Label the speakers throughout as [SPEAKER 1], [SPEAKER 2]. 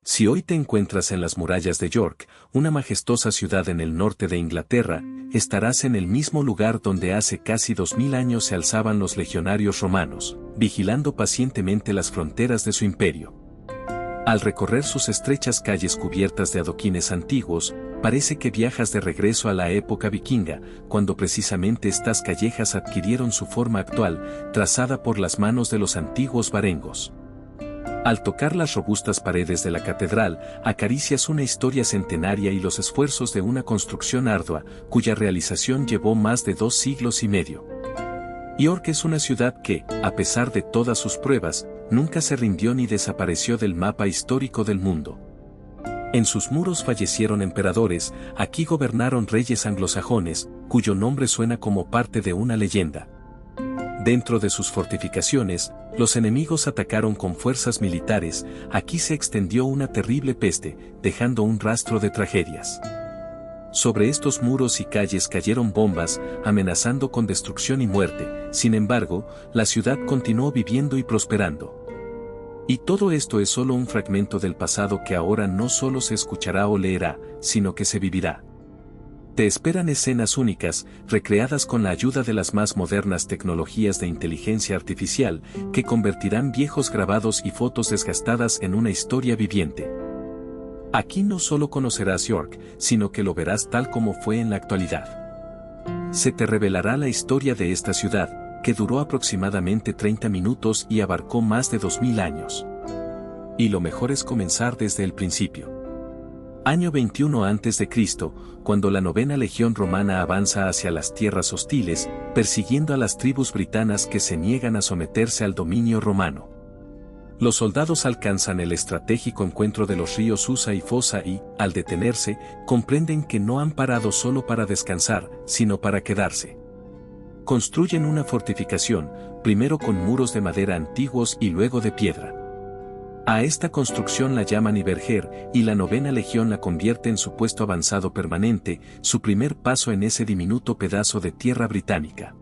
[SPEAKER 1] Si hoy te encuentras en las murallas de York, una majestuosa ciudad en el norte de Inglaterra, estarás en el mismo lugar donde hace casi 2000 años se alzaban los legionarios romanos, vigilando pacientemente las fronteras de su imperio. Al recorrer sus estrechas calles cubiertas de adoquines antiguos, parece que viajas de regreso a la época vikinga, cuando precisamente estas callejas adquirieron su forma actual, trazada por las manos de los antiguos varengos. Al tocar las robustas paredes de la catedral, acaricias una historia centenaria y los esfuerzos de una construcción ardua, cuya realización llevó más de 2 siglos y medio. York es una ciudad que, a pesar de todas sus pruebas, nunca se rindió ni desapareció del mapa histórico del mundo. En sus muros fallecieron emperadores, aquí gobernaron reyes anglosajones, cuyo nombre suena como parte de una leyenda. Dentro de sus fortificaciones, los enemigos atacaron con fuerzas militares, aquí se extendió una terrible peste, dejando un rastro de tragedias. Sobre estos muros y calles cayeron bombas, amenazando con destrucción y muerte, sin embargo, la ciudad continuó viviendo y prosperando. Y todo esto es solo un fragmento del pasado que ahora no solo se escuchará o leerá, sino que se vivirá. Te esperan escenas únicas, recreadas con la ayuda de las más modernas tecnologías de inteligencia artificial, que convertirán viejos grabados y fotos desgastadas en una historia viviente. Aquí no solo conocerás York, sino que lo verás tal como fue en la actualidad. Se te revelará la historia de esta ciudad, que duró aproximadamente 30 minutos y abarcó más de 2000 años. Y lo mejor es comenzar desde el principio. Año 21 a.C., cuando la 9ª Legión Romana avanza hacia las tierras hostiles, persiguiendo a las tribus britanas que se niegan a someterse al dominio romano. Los soldados alcanzan el estratégico encuentro de los ríos Usa y Fossa y, al detenerse, comprenden que no han parado solo para descansar, sino para quedarse. Construyen una fortificación, primero con muros de madera antiguos y luego de piedra. A esta construcción la llaman Iberger, y la 9ª Legión la convierte en su puesto avanzado permanente, su primer paso en ese diminuto pedazo de tierra británica.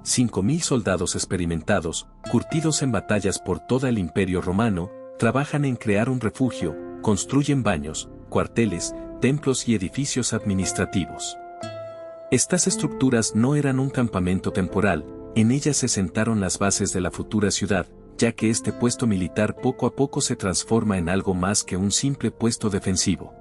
[SPEAKER 1] 5000 soldados experimentados, curtidos en batallas por todo el Imperio Romano, trabajan en crear un refugio, construyen baños, cuarteles, templos y edificios administrativos. Estas estructuras no eran un campamento temporal, en ellas se sentaron las bases de la futura ciudad, ya que este puesto militar poco a poco se transforma en algo más que un simple puesto defensivo.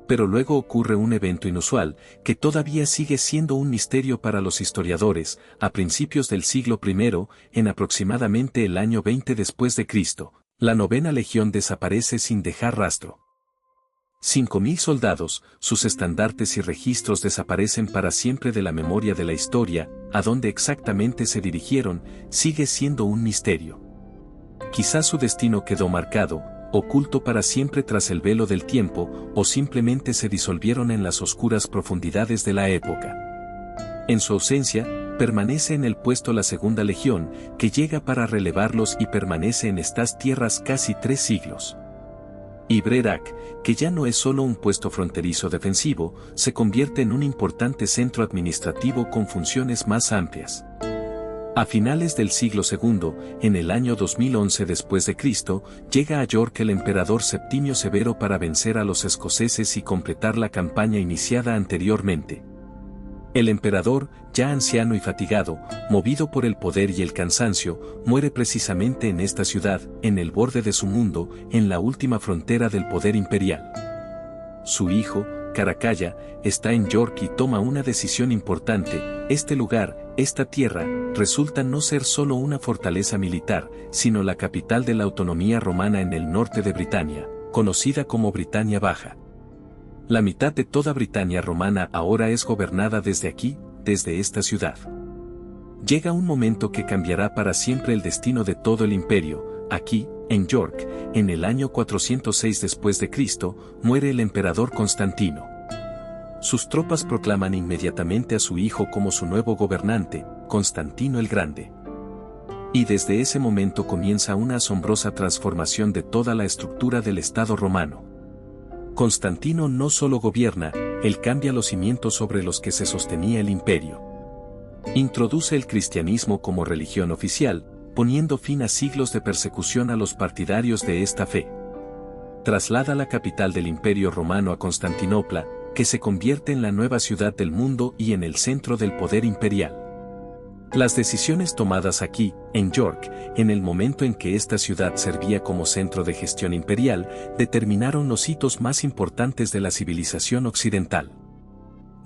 [SPEAKER 1] Pero luego ocurre un evento inusual, que todavía sigue siendo un misterio para los historiadores. A principios del siglo I, en aproximadamente el año 20 después de Cristo, la 9ª Legión desaparece sin dejar rastro. 5000 soldados, sus estandartes y registros desaparecen para siempre de la memoria de la historia. A dónde exactamente se dirigieron, sigue siendo un misterio. Quizás su destino quedó marcado, oculto para siempre tras el velo del tiempo, o simplemente se disolvieron en las oscuras profundidades de la época. En su ausencia, permanece en el puesto la 2ª Legión, que llega para relevarlos y permanece en estas tierras casi 3 siglos. Y Brerac, que ya no es solo un puesto fronterizo defensivo, se convierte en un importante centro administrativo con funciones más amplias. A finales del siglo II, en el año 2011 después de Cristo, llega a York el emperador Septimio Severo para vencer a los escoceses y completar la campaña iniciada anteriormente. El emperador, ya anciano y fatigado, movido por el poder y el cansancio, muere precisamente en esta ciudad, en el borde de su mundo, en la última frontera del poder imperial. Su hijo, Caracalla, está en York y toma una decisión importante. Este lugar, esta tierra, resulta no ser solo una fortaleza militar, sino la capital de la autonomía romana en el norte de Britania, conocida como Britania Baja. La mitad de toda Britania romana ahora es gobernada desde aquí, desde esta ciudad. Llega un momento que cambiará para siempre el destino de todo el imperio. Aquí, en York, en el año 406 después de Cristo, muere el emperador Constantino. Sus tropas proclaman inmediatamente a su hijo como su nuevo gobernante, Constantino el Grande. Y desde ese momento comienza una asombrosa transformación de toda la estructura del Estado romano. Constantino no solo gobierna, él cambia los cimientos sobre los que se sostenía el imperio. Introduce el cristianismo como religión oficial, poniendo fin a siglos de persecución a los partidarios de esta fe. traslada la capital del Imperio Romano a Constantinopla, que se convierte en la nueva ciudad del mundo y en el centro del poder imperial. Las decisiones tomadas aquí, en York, en el momento en que esta ciudad servía como centro de gestión imperial, determinaron los hitos más importantes de la civilización occidental.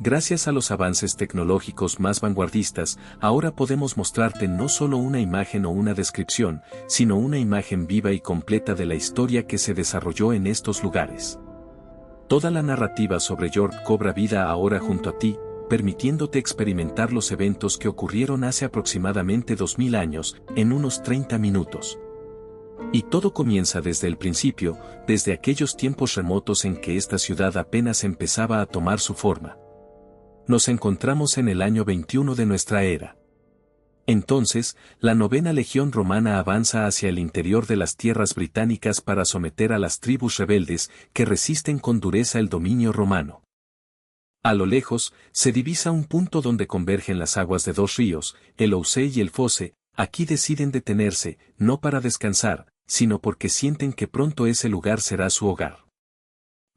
[SPEAKER 1] Gracias a los avances tecnológicos más vanguardistas, ahora podemos mostrarte no solo una imagen o una descripción, sino una imagen viva y completa de la historia que se desarrolló en estos lugares. Toda la narrativa sobre York cobra vida ahora junto a ti, permitiéndote experimentar los eventos que ocurrieron hace aproximadamente 2000 años, en unos 30 minutos. Y todo comienza desde el principio, desde aquellos tiempos remotos en que esta ciudad apenas empezaba a tomar su forma. Nos encontramos en el año 21 de nuestra era. Entonces, la 9ª Legión Romana avanza hacia el interior de las tierras británicas para someter a las tribus rebeldes que resisten con dureza el dominio romano. A lo lejos, se divisa un punto donde convergen las aguas de dos ríos, el Ouse y el Fosse. Aquí deciden detenerse, no para descansar, sino porque sienten que pronto ese lugar será su hogar.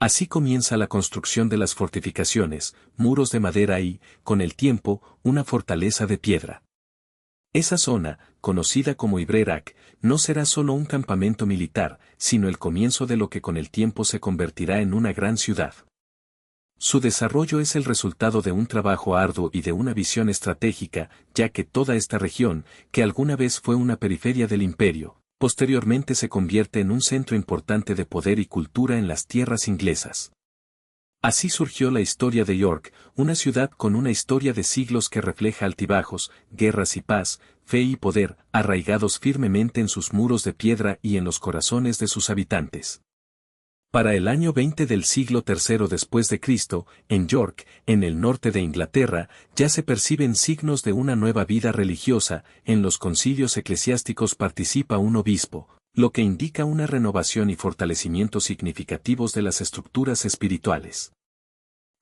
[SPEAKER 1] Así comienza la construcción de las fortificaciones, muros de madera y, con el tiempo, una fortaleza de piedra. Esa zona, conocida como Ibrerac, no será solo un campamento militar, sino el comienzo de lo que con el tiempo se convertirá en una gran ciudad. Su desarrollo es el resultado de un trabajo arduo y de una visión estratégica, ya que toda esta región, que alguna vez fue una periferia del imperio, posteriormente se convierte en un centro importante de poder y cultura en las tierras inglesas. Así surgió la historia de York, una ciudad con una historia de siglos que refleja altibajos, guerras y paz, fe y poder, arraigados firmemente en sus muros de piedra y en los corazones de sus habitantes. Para el año 20 del siglo III después de Cristo, en York, en el norte de Inglaterra, ya se perciben signos de una nueva vida religiosa. En los concilios eclesiásticos participa un obispo, lo que indica una renovación y fortalecimiento significativos de las estructuras espirituales.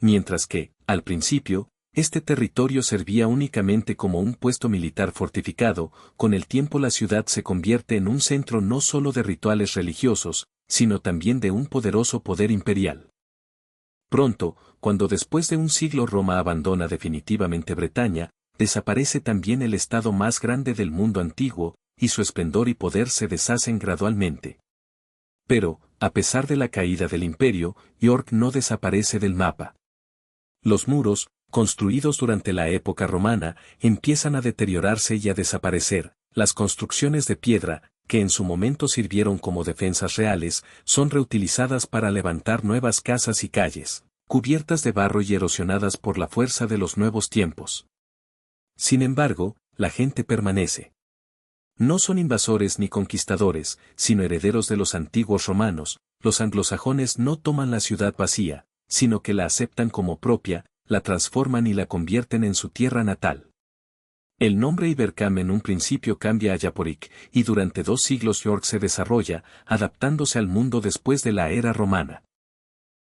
[SPEAKER 1] Mientras que, al principio, este territorio servía únicamente como un puesto militar fortificado, con el tiempo la ciudad se convierte en un centro no solo de rituales religiosos, sino también de un poderoso poder imperial. Pronto, cuando después de un siglo Roma abandona definitivamente Bretaña, desaparece también el estado más grande del mundo antiguo, y su esplendor y poder se deshacen gradualmente. Pero, a pesar de la caída del imperio, York no desaparece del mapa. Los muros, construidos durante la época romana, empiezan a deteriorarse y a desaparecer. Las construcciones de piedra, que en su momento sirvieron como defensas reales, son reutilizadas para levantar nuevas casas y calles, cubiertas de barro y erosionadas por la fuerza de los nuevos tiempos. Sin embargo, la gente permanece. No son invasores ni conquistadores, sino herederos de los antiguos romanos. Los anglosajones no toman la ciudad vacía, sino que la aceptan como propia, la transforman y la convierten en su tierra natal. El nombre Ibercam en un principio cambia a Yaporic, y durante 2 siglos York se desarrolla, adaptándose al mundo después de la era romana.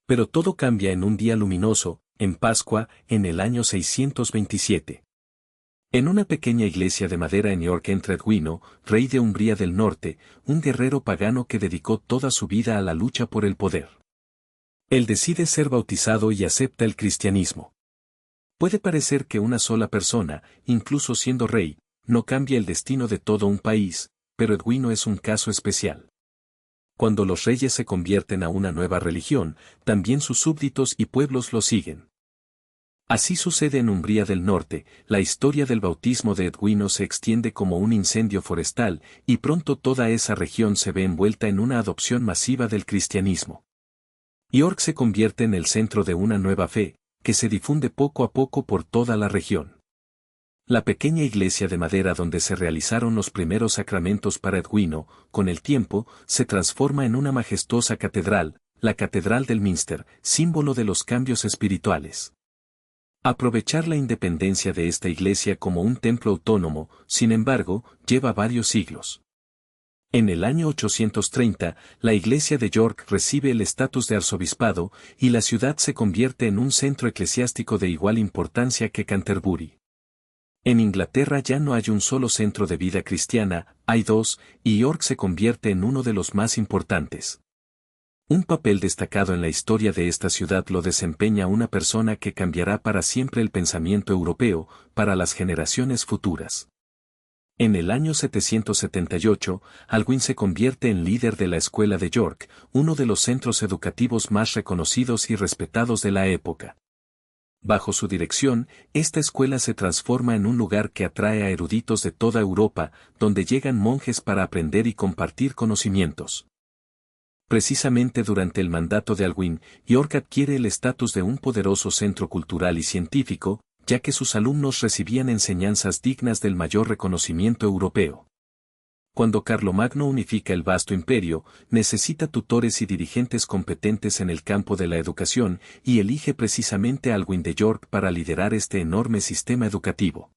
[SPEAKER 1] Pero todo cambia en un día luminoso, en Pascua, en el año 627. En una pequeña iglesia de madera en York entra Edwino, rey de Umbría del Norte, un guerrero pagano que dedicó toda su vida a la lucha por el poder. Él decide ser bautizado y acepta el cristianismo. Puede parecer que una sola persona, incluso siendo rey, no cambia el destino de todo un país, pero Edwino es un caso especial. Cuando los reyes se convierten a una nueva religión, también sus súbditos y pueblos lo siguen. Así sucede en Umbría del Norte. La historia del bautismo de Edwino se extiende como un incendio forestal, y pronto toda esa región se ve envuelta en una adopción masiva del cristianismo. York se convierte en el centro de una nueva fe, que se difunde poco a poco por toda la región. La pequeña iglesia de madera donde se realizaron los primeros sacramentos para Edwino, con el tiempo, se transforma en una majestuosa catedral, la Catedral del Minster, símbolo de los cambios espirituales. Aprovechar la independencia de esta iglesia como un templo autónomo, sin embargo, lleva varios siglos. En el año 830, la iglesia de York recibe el estatus de arzobispado, y la ciudad se convierte en un centro eclesiástico de igual importancia que Canterbury. En Inglaterra ya no hay un solo centro de vida cristiana, hay 2, y York se convierte en uno de los más importantes. Un papel destacado en la historia de esta ciudad lo desempeña una persona que cambiará para siempre el pensamiento europeo, para las generaciones futuras. En el año 778, Alcuin se convierte en líder de la Escuela de York, uno de los centros educativos más reconocidos y respetados de la época. Bajo su dirección, esta escuela se transforma en un lugar que atrae a eruditos de toda Europa, donde llegan monjes para aprender y compartir conocimientos. Precisamente durante el mandato de Alcuin, York adquiere el estatus de un poderoso centro cultural y científico, ya que sus alumnos recibían enseñanzas dignas del mayor reconocimiento europeo. Cuando Carlomagno unifica el vasto imperio, necesita tutores y dirigentes competentes en el campo de la educación, y elige precisamente a Alcuin de York para liderar este enorme sistema educativo.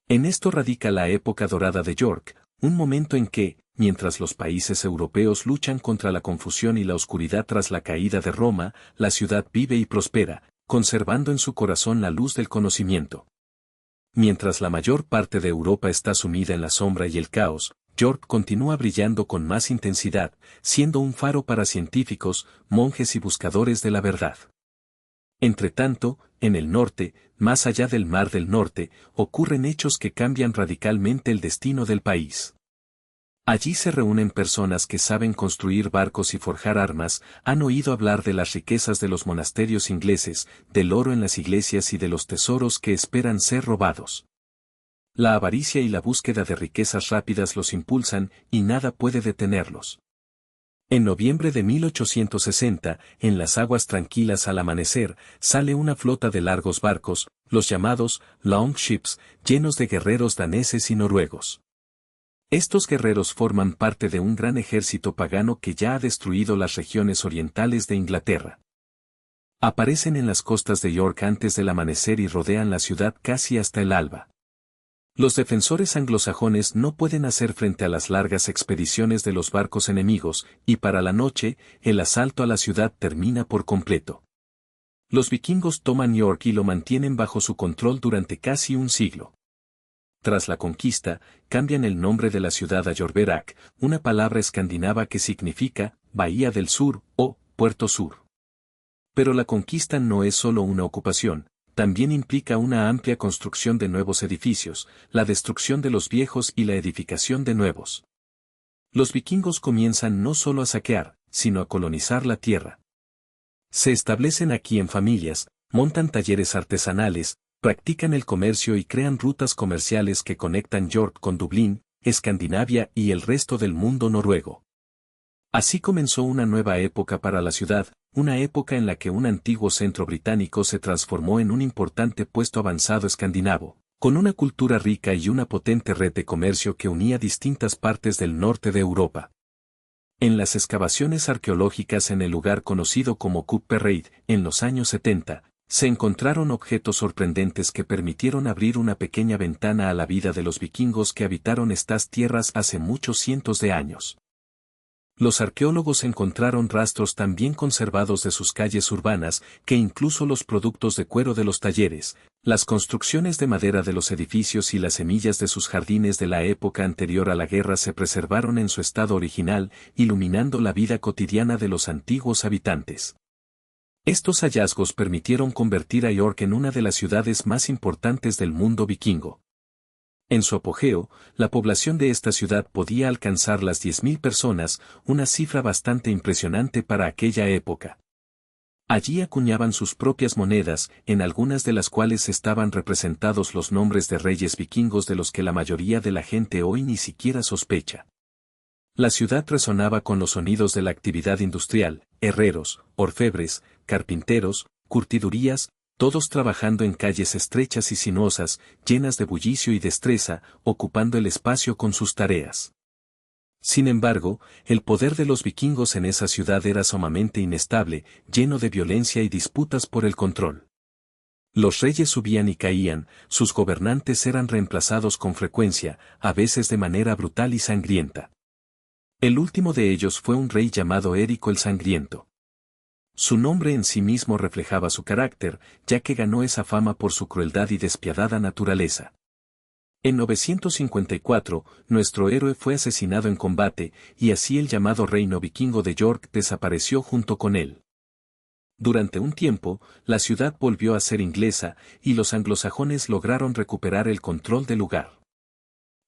[SPEAKER 1] En esto radica la época dorada de York, un momento en que, mientras los países europeos luchan contra la confusión y la oscuridad tras la caída de Roma, la ciudad vive y prospera, conservando en su corazón la luz del conocimiento. Mientras la mayor parte de Europa está sumida en la sombra y el caos, York continúa brillando con más intensidad, siendo un faro para científicos, monjes y buscadores de la verdad. Entretanto, en el norte, más allá del Mar del Norte, ocurren hechos que cambian radicalmente el destino del país. Allí se reúnen personas que saben construir barcos y forjar armas, han oído hablar de las riquezas de los monasterios ingleses, del oro en las iglesias y de los tesoros que esperan ser robados. La avaricia y la búsqueda de riquezas rápidas los impulsan, y nada puede detenerlos. En noviembre de 1860, en las aguas tranquilas al amanecer, sale una flota de largos barcos, los llamados Long Ships, llenos de guerreros daneses y noruegos. Estos guerreros forman parte de un gran ejército pagano que ya ha destruido las regiones orientales de Inglaterra. Aparecen en las costas de York antes del amanecer y rodean la ciudad casi hasta el alba. Los defensores anglosajones no pueden hacer frente a las largas expediciones de los barcos enemigos, y para la noche, el asalto a la ciudad termina por completo. Los vikingos toman York y lo mantienen bajo su control durante casi un siglo. Tras la conquista, cambian el nombre de la ciudad a Jorverak, una palabra escandinava que significa Bahía del Sur o Puerto Sur. Pero la conquista no es solo una ocupación, también implica una amplia construcción de nuevos edificios, la destrucción de los viejos y la edificación de nuevos. Los vikingos comienzan no solo a saquear, sino a colonizar la tierra. Se establecen aquí en familias, montan talleres artesanales, practican el comercio y crean rutas comerciales que conectan York con Dublín, Escandinavia y el resto del mundo noruego. Así comenzó una nueva época para la ciudad, una época en la que un antiguo centro británico se transformó en un importante puesto avanzado escandinavo, con una cultura rica y una potente red de comercio que unía distintas partes del norte de Europa. En las excavaciones arqueológicas en el lugar conocido como Kupperreid, en los años 70, se encontraron objetos sorprendentes que permitieron abrir una pequeña ventana a la vida de los vikingos que habitaron estas tierras hace muchos cientos de años. Los arqueólogos encontraron rastros tan bien conservados de sus calles urbanas que incluso los productos de cuero de los talleres, las construcciones de madera de los edificios y las semillas de sus jardines de la época anterior a la guerra se preservaron en su estado original, iluminando la vida cotidiana de los antiguos habitantes. Estos hallazgos permitieron convertir a York en una de las ciudades más importantes del mundo vikingo. En su apogeo, la población de esta ciudad podía alcanzar las 10.000 personas, una cifra bastante impresionante para aquella época. Allí acuñaban sus propias monedas, en algunas de las cuales estaban representados los nombres de reyes vikingos de los que la mayoría de la gente hoy ni siquiera sospecha. La ciudad resonaba con los sonidos de la actividad industrial, herreros, orfebres, carpinteros, curtidurías, todos trabajando en calles estrechas y sinuosas, llenas de bullicio y destreza, ocupando el espacio con sus tareas. Sin embargo, el poder de los vikingos en esa ciudad era sumamente inestable, lleno de violencia y disputas por el control. Los reyes subían y caían, sus gobernantes eran reemplazados con frecuencia, a veces de manera brutal y sangrienta. El último de ellos fue un rey llamado Érico el Sangriento. Su nombre en sí mismo reflejaba su carácter, ya que ganó esa fama por su crueldad y despiadada naturaleza. En 954, nuestro héroe fue asesinado en combate, y así el llamado reino vikingo de York desapareció junto con él. Durante un tiempo, la ciudad volvió a ser inglesa, y los anglosajones lograron recuperar el control del lugar.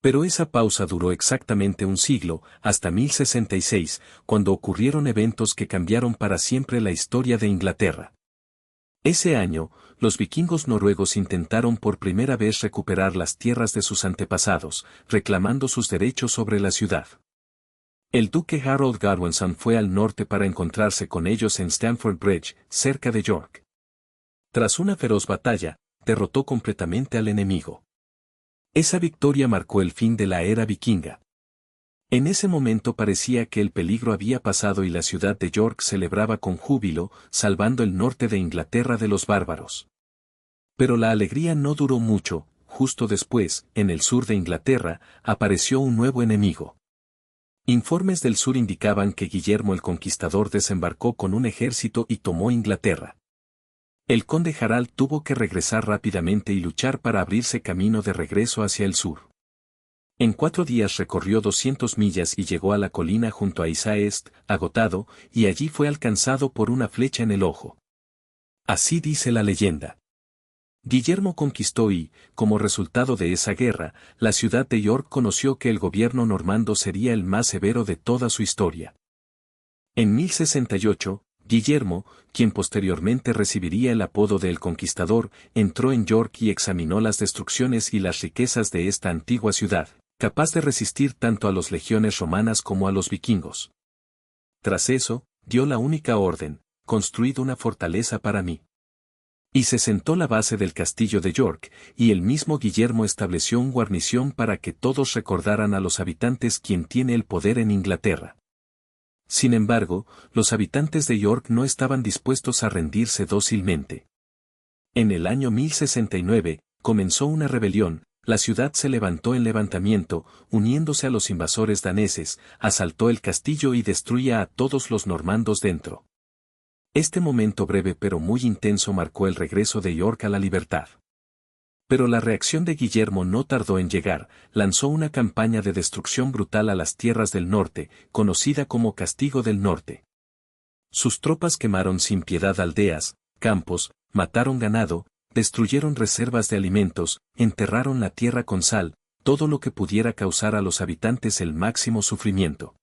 [SPEAKER 1] Pero esa pausa duró exactamente un siglo, hasta 1066, cuando ocurrieron eventos que cambiaron para siempre la historia de Inglaterra. Ese año, los vikingos noruegos intentaron por primera vez recuperar las tierras de sus antepasados, reclamando sus derechos sobre la ciudad. El duque Harold Godwinson fue al norte para encontrarse con ellos en Stamford Bridge, cerca de York. Tras una feroz batalla, derrotó completamente al enemigo. Esa victoria marcó el fin de la era vikinga. En ese momento parecía que el peligro había pasado y la ciudad de York celebraba con júbilo, salvando el norte de Inglaterra de los bárbaros. Pero la alegría no duró mucho, justo después, en el sur de Inglaterra, apareció un nuevo enemigo. Informes del sur indicaban que Guillermo el Conquistador desembarcó con un ejército y tomó Inglaterra. El conde Harald tuvo que regresar rápidamente y luchar para abrirse camino de regreso hacia el sur. En 4 días recorrió 200 millas y llegó a la colina junto a Isaest, agotado, y allí fue alcanzado por una flecha en el ojo. Así dice la leyenda. Guillermo conquistó y, como resultado de esa guerra, la ciudad de York conoció que el gobierno normando sería el más severo de toda su historia. En 1068, Guillermo, quien posteriormente recibiría el apodo de El Conquistador, entró en York y examinó las destrucciones y las riquezas de esta antigua ciudad, capaz de resistir tanto a las legiones romanas como a los vikingos. Tras eso, dio la única orden: construid una fortaleza para mí. Y se sentó la base del castillo de York, y el mismo Guillermo estableció una guarnición para que todos recordaran a los habitantes quién tiene el poder en Inglaterra. Sin embargo, los habitantes de York no estaban dispuestos a rendirse dócilmente. En el año 1069, comenzó una rebelión, la ciudad se levantó en levantamiento, uniéndose a los invasores daneses, asaltó el castillo y destruía a todos los normandos dentro. Este momento breve pero muy intenso marcó el regreso de York a la libertad. Pero la reacción de Guillermo no tardó en llegar, lanzó una campaña de destrucción brutal a las tierras del norte, conocida como Castigo del Norte. Sus tropas quemaron sin piedad aldeas, campos, mataron ganado, destruyeron reservas de alimentos, enterraron la tierra con sal, todo lo que pudiera causar a los habitantes el máximo sufrimiento.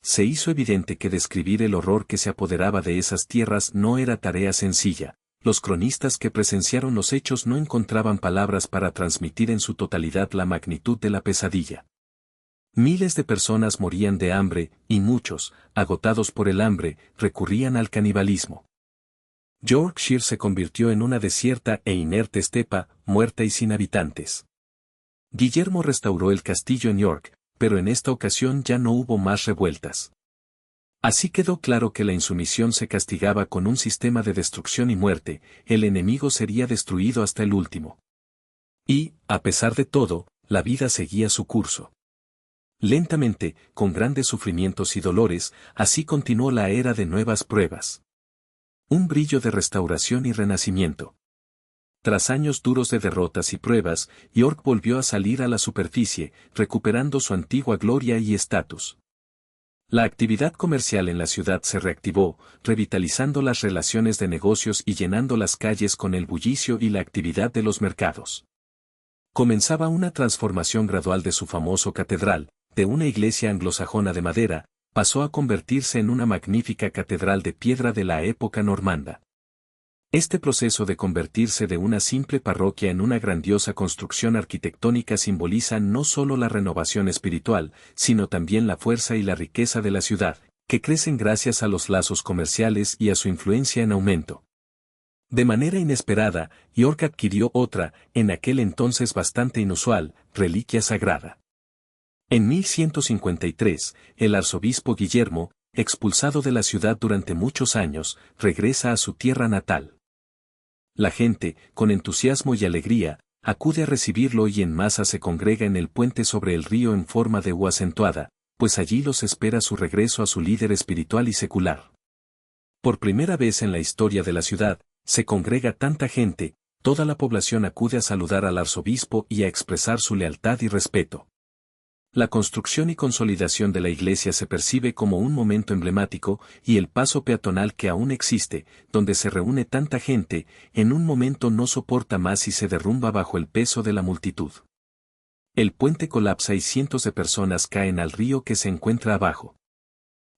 [SPEAKER 1] Se hizo evidente que describir el horror que se apoderaba de esas tierras no era tarea sencilla. Los cronistas que presenciaron los hechos no encontraban palabras para transmitir en su totalidad la magnitud de la pesadilla. Miles de personas morían de hambre, y muchos, agotados por el hambre, recurrían al canibalismo. Yorkshire se convirtió en una desierta e inerte estepa, muerta y sin habitantes. Guillermo restauró el castillo en York, pero en esta ocasión ya no hubo más revueltas. Así quedó claro que la insumisión se castigaba con un sistema de destrucción y muerte, el enemigo sería destruido hasta el último. Y, a pesar de todo, la vida seguía su curso. Lentamente, con grandes sufrimientos y dolores, así continuó la era de nuevas pruebas. Un brillo de restauración y renacimiento. Tras años duros de derrotas y pruebas, York volvió a salir a la superficie, recuperando su antigua gloria y estatus. La actividad comercial en la ciudad se reactivó, revitalizando las relaciones de negocios y llenando las calles con el bullicio y la actividad de los mercados. Comenzaba una transformación gradual de su famoso catedral, de una iglesia anglosajona de madera, pasó a convertirse en una magnífica catedral de piedra de la época normanda. Este proceso de convertirse de una simple parroquia en una grandiosa construcción arquitectónica simboliza no solo la renovación espiritual, sino también la fuerza y la riqueza de la ciudad, que crecen gracias a los lazos comerciales y a su influencia en aumento. De manera inesperada, York adquirió otra, en aquel entonces bastante inusual, reliquia sagrada. En 1153, el arzobispo Guillermo, expulsado de la ciudad durante muchos años, regresa a su tierra natal. La gente, con entusiasmo y alegría, acude a recibirlo y en masa se congrega en el puente sobre el río en forma de U acentuada, pues allí los espera su regreso a su líder espiritual y secular. Por primera vez en la historia de la ciudad, se congrega tanta gente, toda la población acude a saludar al arzobispo y a expresar su lealtad y respeto. La construcción y consolidación de la iglesia se percibe como un momento emblemático, y el paso peatonal que aún existe, donde se reúne tanta gente, en un momento no soporta más y se derrumba bajo el peso de la multitud. El puente colapsa y cientos de personas caen al río que se encuentra abajo.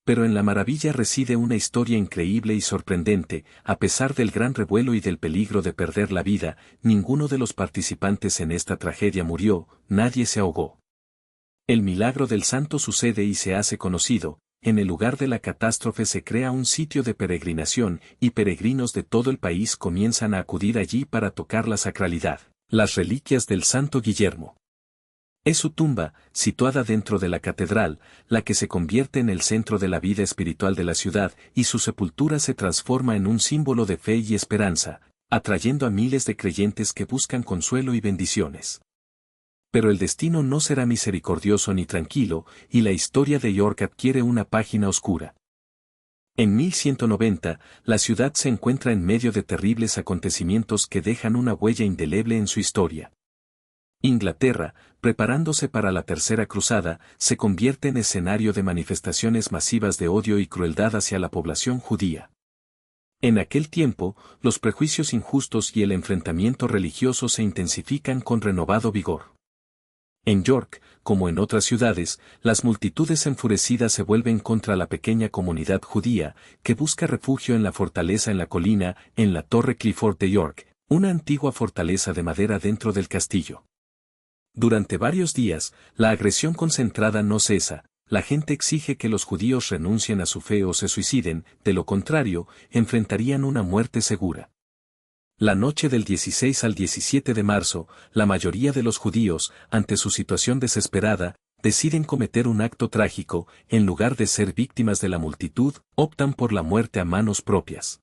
[SPEAKER 1] Pero en la maravilla reside una historia increíble y sorprendente. A pesar del gran revuelo y del peligro de perder la vida, ninguno de los participantes en esta tragedia murió, nadie se ahogó. El milagro del santo sucede y se hace conocido. En el lugar de la catástrofe se crea un sitio de peregrinación, y peregrinos de todo el país comienzan a acudir allí para tocar la sacralidad, las reliquias del santo Guillermo. Es su tumba, situada dentro de la catedral, la que se convierte en el centro de la vida espiritual de la ciudad, y su sepultura se transforma en un símbolo de fe y esperanza, atrayendo a miles de creyentes que buscan consuelo y bendiciones. Pero el destino no será misericordioso ni tranquilo, y la historia de York adquiere una página oscura. En 1190, la ciudad se encuentra en medio de terribles acontecimientos que dejan una huella indeleble en su historia. Inglaterra, preparándose para la Tercera Cruzada, se convierte en escenario de manifestaciones masivas de odio y crueldad hacia la población judía. En aquel tiempo, los prejuicios injustos y el enfrentamiento religioso se intensifican con renovado vigor. En York, como en otras ciudades, las multitudes enfurecidas se vuelven contra la pequeña comunidad judía, que busca refugio en la fortaleza en la colina, en la Torre Clifford de York, una antigua fortaleza de madera dentro del castillo. Durante varios días, la agresión concentrada no cesa, la gente exige que los judíos renuncien a su fe o se suiciden, de lo contrario, enfrentarían una muerte segura. La noche del 16 al 17 de marzo, la mayoría de los judíos, ante su situación desesperada, deciden cometer un acto trágico. En lugar de ser víctimas de la multitud, optan por la muerte a manos propias.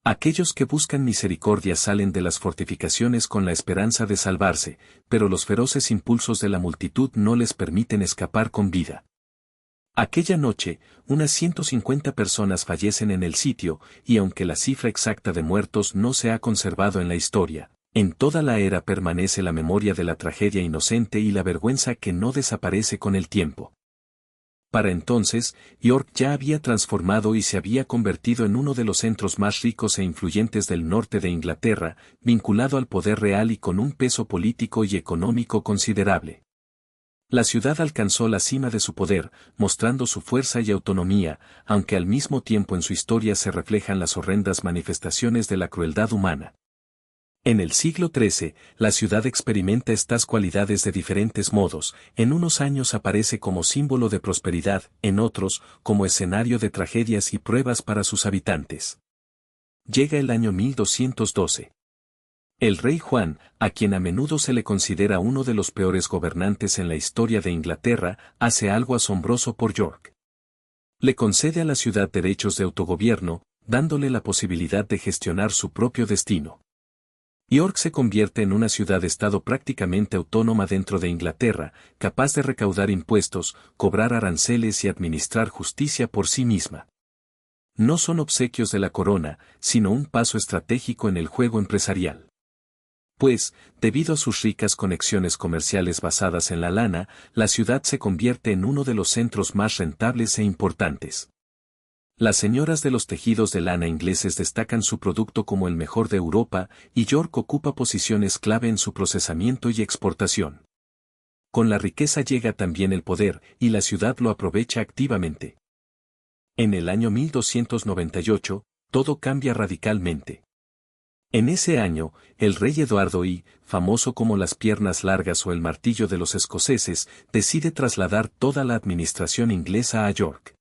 [SPEAKER 1] Aquellos que buscan misericordia salen de las fortificaciones con la esperanza de salvarse, pero los feroces impulsos de la multitud no les permiten escapar con vida. Aquella noche, unas 150 personas fallecen en el sitio, y aunque la cifra exacta de muertos no se ha conservado en la historia, en toda la era permanece la memoria de la tragedia inocente y la vergüenza que no desaparece con el tiempo. Para entonces, York ya había transformado y se había convertido en uno de los centros más ricos e influyentes del norte de Inglaterra, vinculado al poder real y con un peso político y económico considerable. La ciudad alcanzó la cima de su poder, mostrando su fuerza y autonomía, aunque al mismo tiempo en su historia se reflejan las horrendas manifestaciones de la crueldad humana. En el siglo XIII, la ciudad experimenta estas cualidades de diferentes modos. En unos años aparece como símbolo de prosperidad, en otros, como escenario de tragedias y pruebas para sus habitantes. Llega el año 1212. El rey Juan, a quien a menudo se le considera uno de los peores gobernantes en la historia de Inglaterra, hace algo asombroso por York. Le concede a la ciudad derechos de autogobierno, dándole la posibilidad de gestionar su propio destino. York se convierte en una ciudad-estado prácticamente autónoma dentro de Inglaterra, capaz de recaudar impuestos, cobrar aranceles y administrar justicia por sí misma. No son obsequios de la corona, sino un paso estratégico en el juego empresarial. Pues, debido a sus ricas conexiones comerciales basadas en la lana, la ciudad se convierte en uno de los centros más rentables e importantes. Las señoras de los tejidos de lana ingleses destacan su producto como el mejor de Europa, y York ocupa posiciones clave en su procesamiento y exportación. Con la riqueza llega también el poder, y la ciudad lo aprovecha activamente. En el año 1298, todo cambia radicalmente. En ese año, el rey Eduardo I, famoso como las piernas largas o el martillo de los escoceses, decide trasladar toda la administración inglesa a York.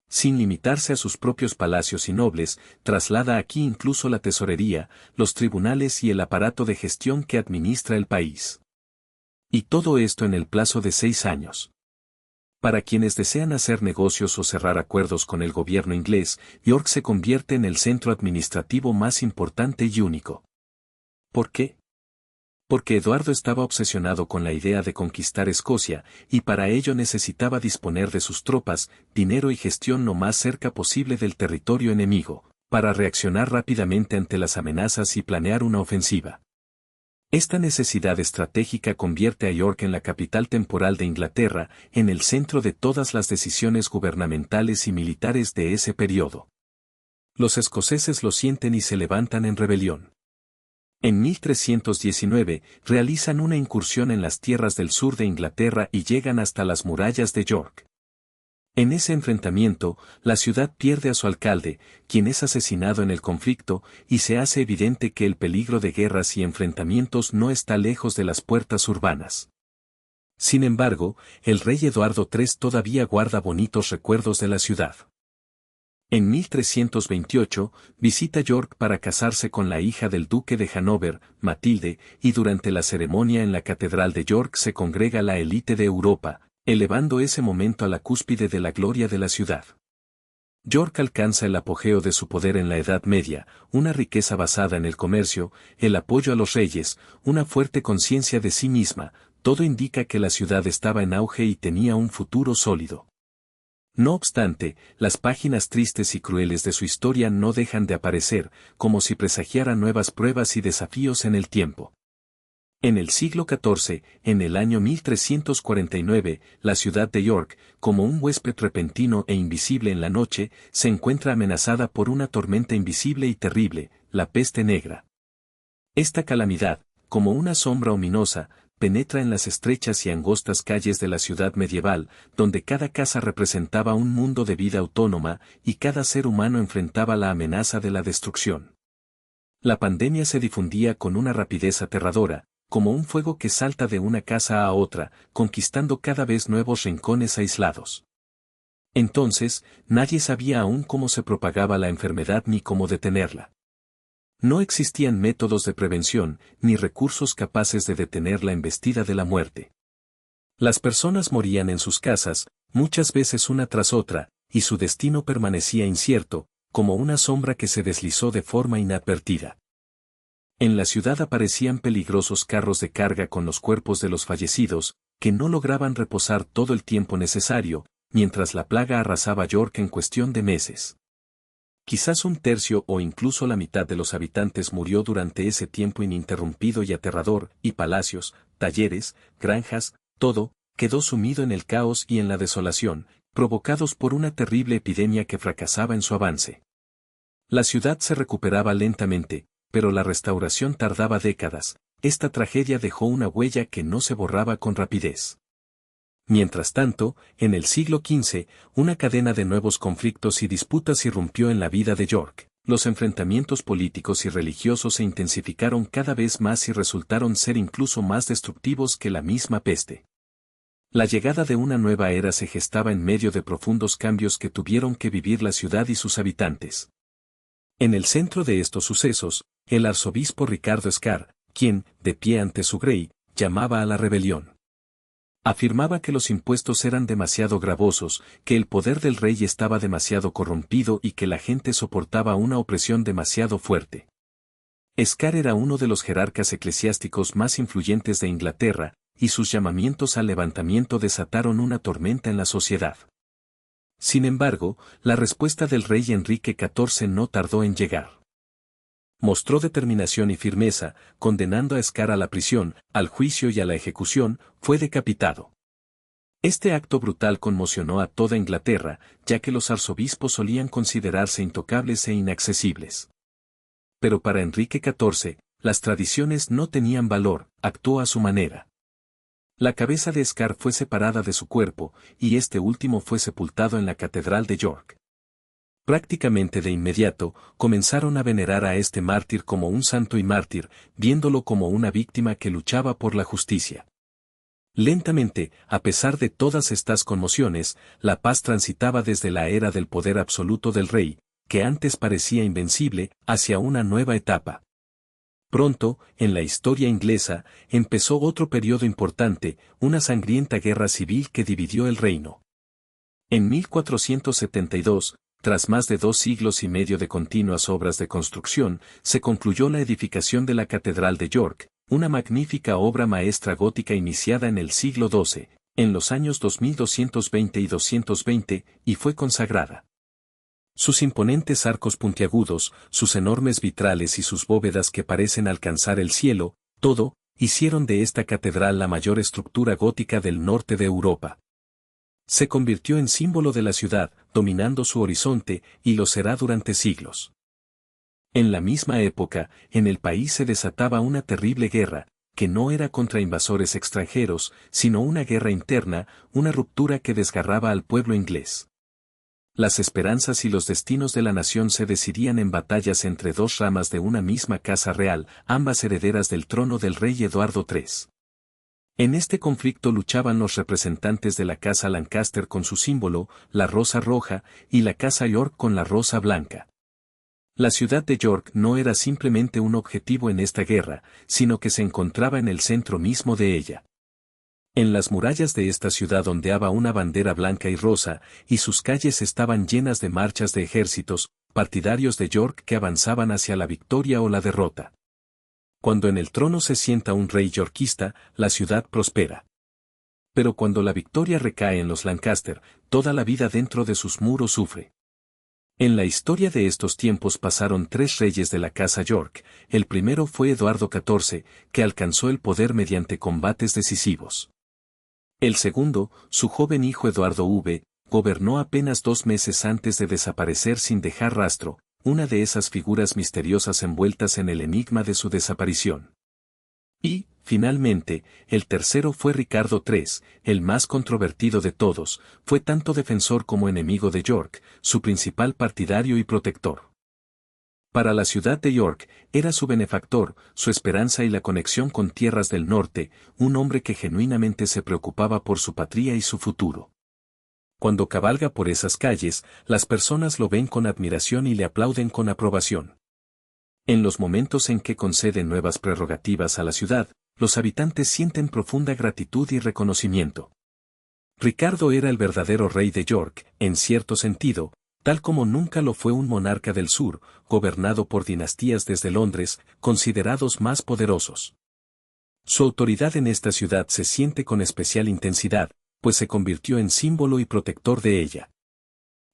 [SPEAKER 1] Sin limitarse a sus propios palacios y nobles, traslada aquí incluso la tesorería, los tribunales y el aparato de gestión que administra el país. Y todo esto en el plazo de 6 años. Para quienes desean hacer negocios o cerrar acuerdos con el gobierno inglés, York se convierte en el centro administrativo más importante y único. ¿Por qué? Porque Eduardo estaba obsesionado con la idea de conquistar Escocia, y para ello necesitaba disponer de sus tropas, dinero y gestión lo más cerca posible del territorio enemigo, para reaccionar rápidamente ante las amenazas y planear una ofensiva. Esta necesidad estratégica convierte a York en la capital temporal de Inglaterra, en el centro de todas las decisiones gubernamentales y militares de ese periodo. Los escoceses lo sienten y se levantan en rebelión. En 1319, realizan una incursión en las tierras del sur de Inglaterra y llegan hasta las murallas de York. En ese enfrentamiento, la ciudad pierde a su alcalde, quien es asesinado en el conflicto, y se hace evidente que el peligro de guerras y enfrentamientos no está lejos de las puertas urbanas. Sin embargo, el rey Eduardo III todavía guarda bonitos recuerdos de la ciudad. En 1328, visita York para casarse con la hija del duque de Hannover, Matilde, y durante la ceremonia en la Catedral de York se congrega la élite de Europa, elevando ese momento a la cúspide de la gloria de la ciudad. York alcanza el apogeo de su poder en la Edad Media, una riqueza basada en el comercio, el apoyo a los reyes, una fuerte conciencia de sí misma, todo indica que la ciudad estaba en auge y tenía un futuro sólido. No obstante, las páginas tristes y crueles de su historia no dejan de aparecer, como si presagiaran nuevas pruebas y desafíos en el tiempo. En el siglo XIV, en el año 1349, la ciudad de York, como un huésped repentino e invisible en la noche, se encuentra amenazada por una tormenta invisible y terrible, la peste negra. Esta calamidad, como una sombra ominosa, penetra en las estrechas y angostas calles de la ciudad medieval, donde cada casa representaba un mundo de vida autónoma y cada ser humano enfrentaba la amenaza de la destrucción. La pandemia se difundía con una rapidez aterradora, como un fuego que salta de una casa a otra, conquistando cada vez nuevos rincones aislados. Entonces, nadie sabía aún cómo se propagaba la enfermedad ni cómo detenerla. No existían métodos de prevención, ni recursos capaces de detener la embestida de la muerte. Las personas morían en sus casas, muchas veces una tras otra, y su destino permanecía incierto, como una sombra que se deslizó de forma inadvertida. En la ciudad aparecían peligrosos carros de carga con los cuerpos de los fallecidos, que no lograban reposar todo el tiempo necesario, mientras la plaga arrasaba York en cuestión de meses. Quizás un tercio o incluso la mitad de los habitantes murió durante ese tiempo ininterrumpido y aterrador, y palacios, talleres, granjas, todo, quedó sumido en el caos y en la desolación, provocados por una terrible epidemia que fracasaba en su avance. La ciudad se recuperaba lentamente, pero la restauración tardaba décadas. Esta tragedia dejó una huella que no se borraba con rapidez. Mientras tanto, en el siglo XV, una cadena de nuevos conflictos y disputas irrumpió en la vida de York. Los enfrentamientos políticos y religiosos se intensificaron cada vez más y resultaron ser incluso más destructivos que la misma peste. La llegada de una nueva era se gestaba en medio de profundos cambios que tuvieron que vivir la ciudad y sus habitantes. En el centro de estos sucesos, el arzobispo Ricardo Scar, quien, de pie ante su grey, llamaba a la rebelión. Afirmaba que los impuestos eran demasiado gravosos, que el poder del rey estaba demasiado corrompido y que la gente soportaba una opresión demasiado fuerte. Scar era uno de los jerarcas eclesiásticos más influyentes de Inglaterra, y sus llamamientos al levantamiento desataron una tormenta en la sociedad. Sin embargo, la respuesta del rey Enrique XIV no tardó en llegar. Mostró determinación y firmeza, condenando a Scar a la prisión, al juicio y a la ejecución, fue decapitado. Este acto brutal conmocionó a toda Inglaterra, ya que los arzobispos solían considerarse intocables e inaccesibles. Pero para Enrique XIV, las tradiciones no tenían valor, actuó a su manera. La cabeza de Scar fue separada de su cuerpo, y este último fue sepultado en la Catedral de York. Prácticamente de inmediato, comenzaron a venerar a este mártir como un santo y mártir, viéndolo como una víctima que luchaba por la justicia. Lentamente, a pesar de todas estas conmociones, la paz transitaba desde la era del poder absoluto del rey, que antes parecía invencible, hacia una nueva etapa. Pronto, en la historia inglesa, empezó otro periodo importante, una sangrienta guerra civil que dividió el reino. En 1472, tras más de 2 siglos y medio de continuas obras de construcción, se concluyó la edificación de la Catedral de York, una magnífica obra maestra gótica iniciada en el siglo XII, en los años 2220 y 220, y fue consagrada. Sus imponentes arcos puntiagudos, sus enormes vitrales y sus bóvedas que parecen alcanzar el cielo, todo, hicieron de esta catedral la mayor estructura gótica del norte de Europa. Se convirtió en símbolo de la ciudad, dominando su horizonte, y lo será durante siglos. En la misma época, en el país se desataba una terrible guerra, que no era contra invasores extranjeros, sino una guerra interna, una ruptura que desgarraba al pueblo inglés. Las esperanzas y los destinos de la nación se decidían en batallas entre dos ramas de una misma casa real, ambas herederas del trono del rey Eduardo III. En este conflicto luchaban los representantes de la casa Lancaster con su símbolo, la rosa roja, y la casa York con la rosa blanca. La ciudad de York no era simplemente un objetivo en esta guerra, sino que se encontraba en el centro mismo de ella. En las murallas de esta ciudad ondeaba una bandera blanca y rosa, y sus calles estaban llenas de marchas de ejércitos, partidarios de York que avanzaban hacia la victoria o la derrota. Cuando en el trono se sienta un rey yorkista, la ciudad prospera. Pero cuando la victoria recae en los Lancaster, toda la vida dentro de sus muros sufre. En la historia de estos tiempos pasaron tres reyes de la casa York. El primero fue Eduardo XIV, que alcanzó el poder mediante combates decisivos. El segundo, su joven hijo Eduardo V, gobernó apenas 2 meses antes de desaparecer sin dejar rastro, una de esas figuras misteriosas envueltas en el enigma de su desaparición. Y, finalmente, el tercero fue Ricardo III, el más controvertido de todos, fue tanto defensor como enemigo de York, su principal partidario y protector. Para la ciudad de York, era su benefactor, su esperanza y la conexión con tierras del norte, un hombre que genuinamente se preocupaba por su patria y su futuro. Cuando cabalga por esas calles, las personas lo ven con admiración y le aplauden con aprobación. En los momentos en que concede nuevas prerrogativas a la ciudad, los habitantes sienten profunda gratitud y reconocimiento. Ricardo era el verdadero rey de York, en cierto sentido, tal como nunca lo fue un monarca del sur, gobernado por dinastías desde Londres, considerados más poderosos. Su autoridad en esta ciudad se siente con especial intensidad, pues se convirtió en símbolo y protector de ella.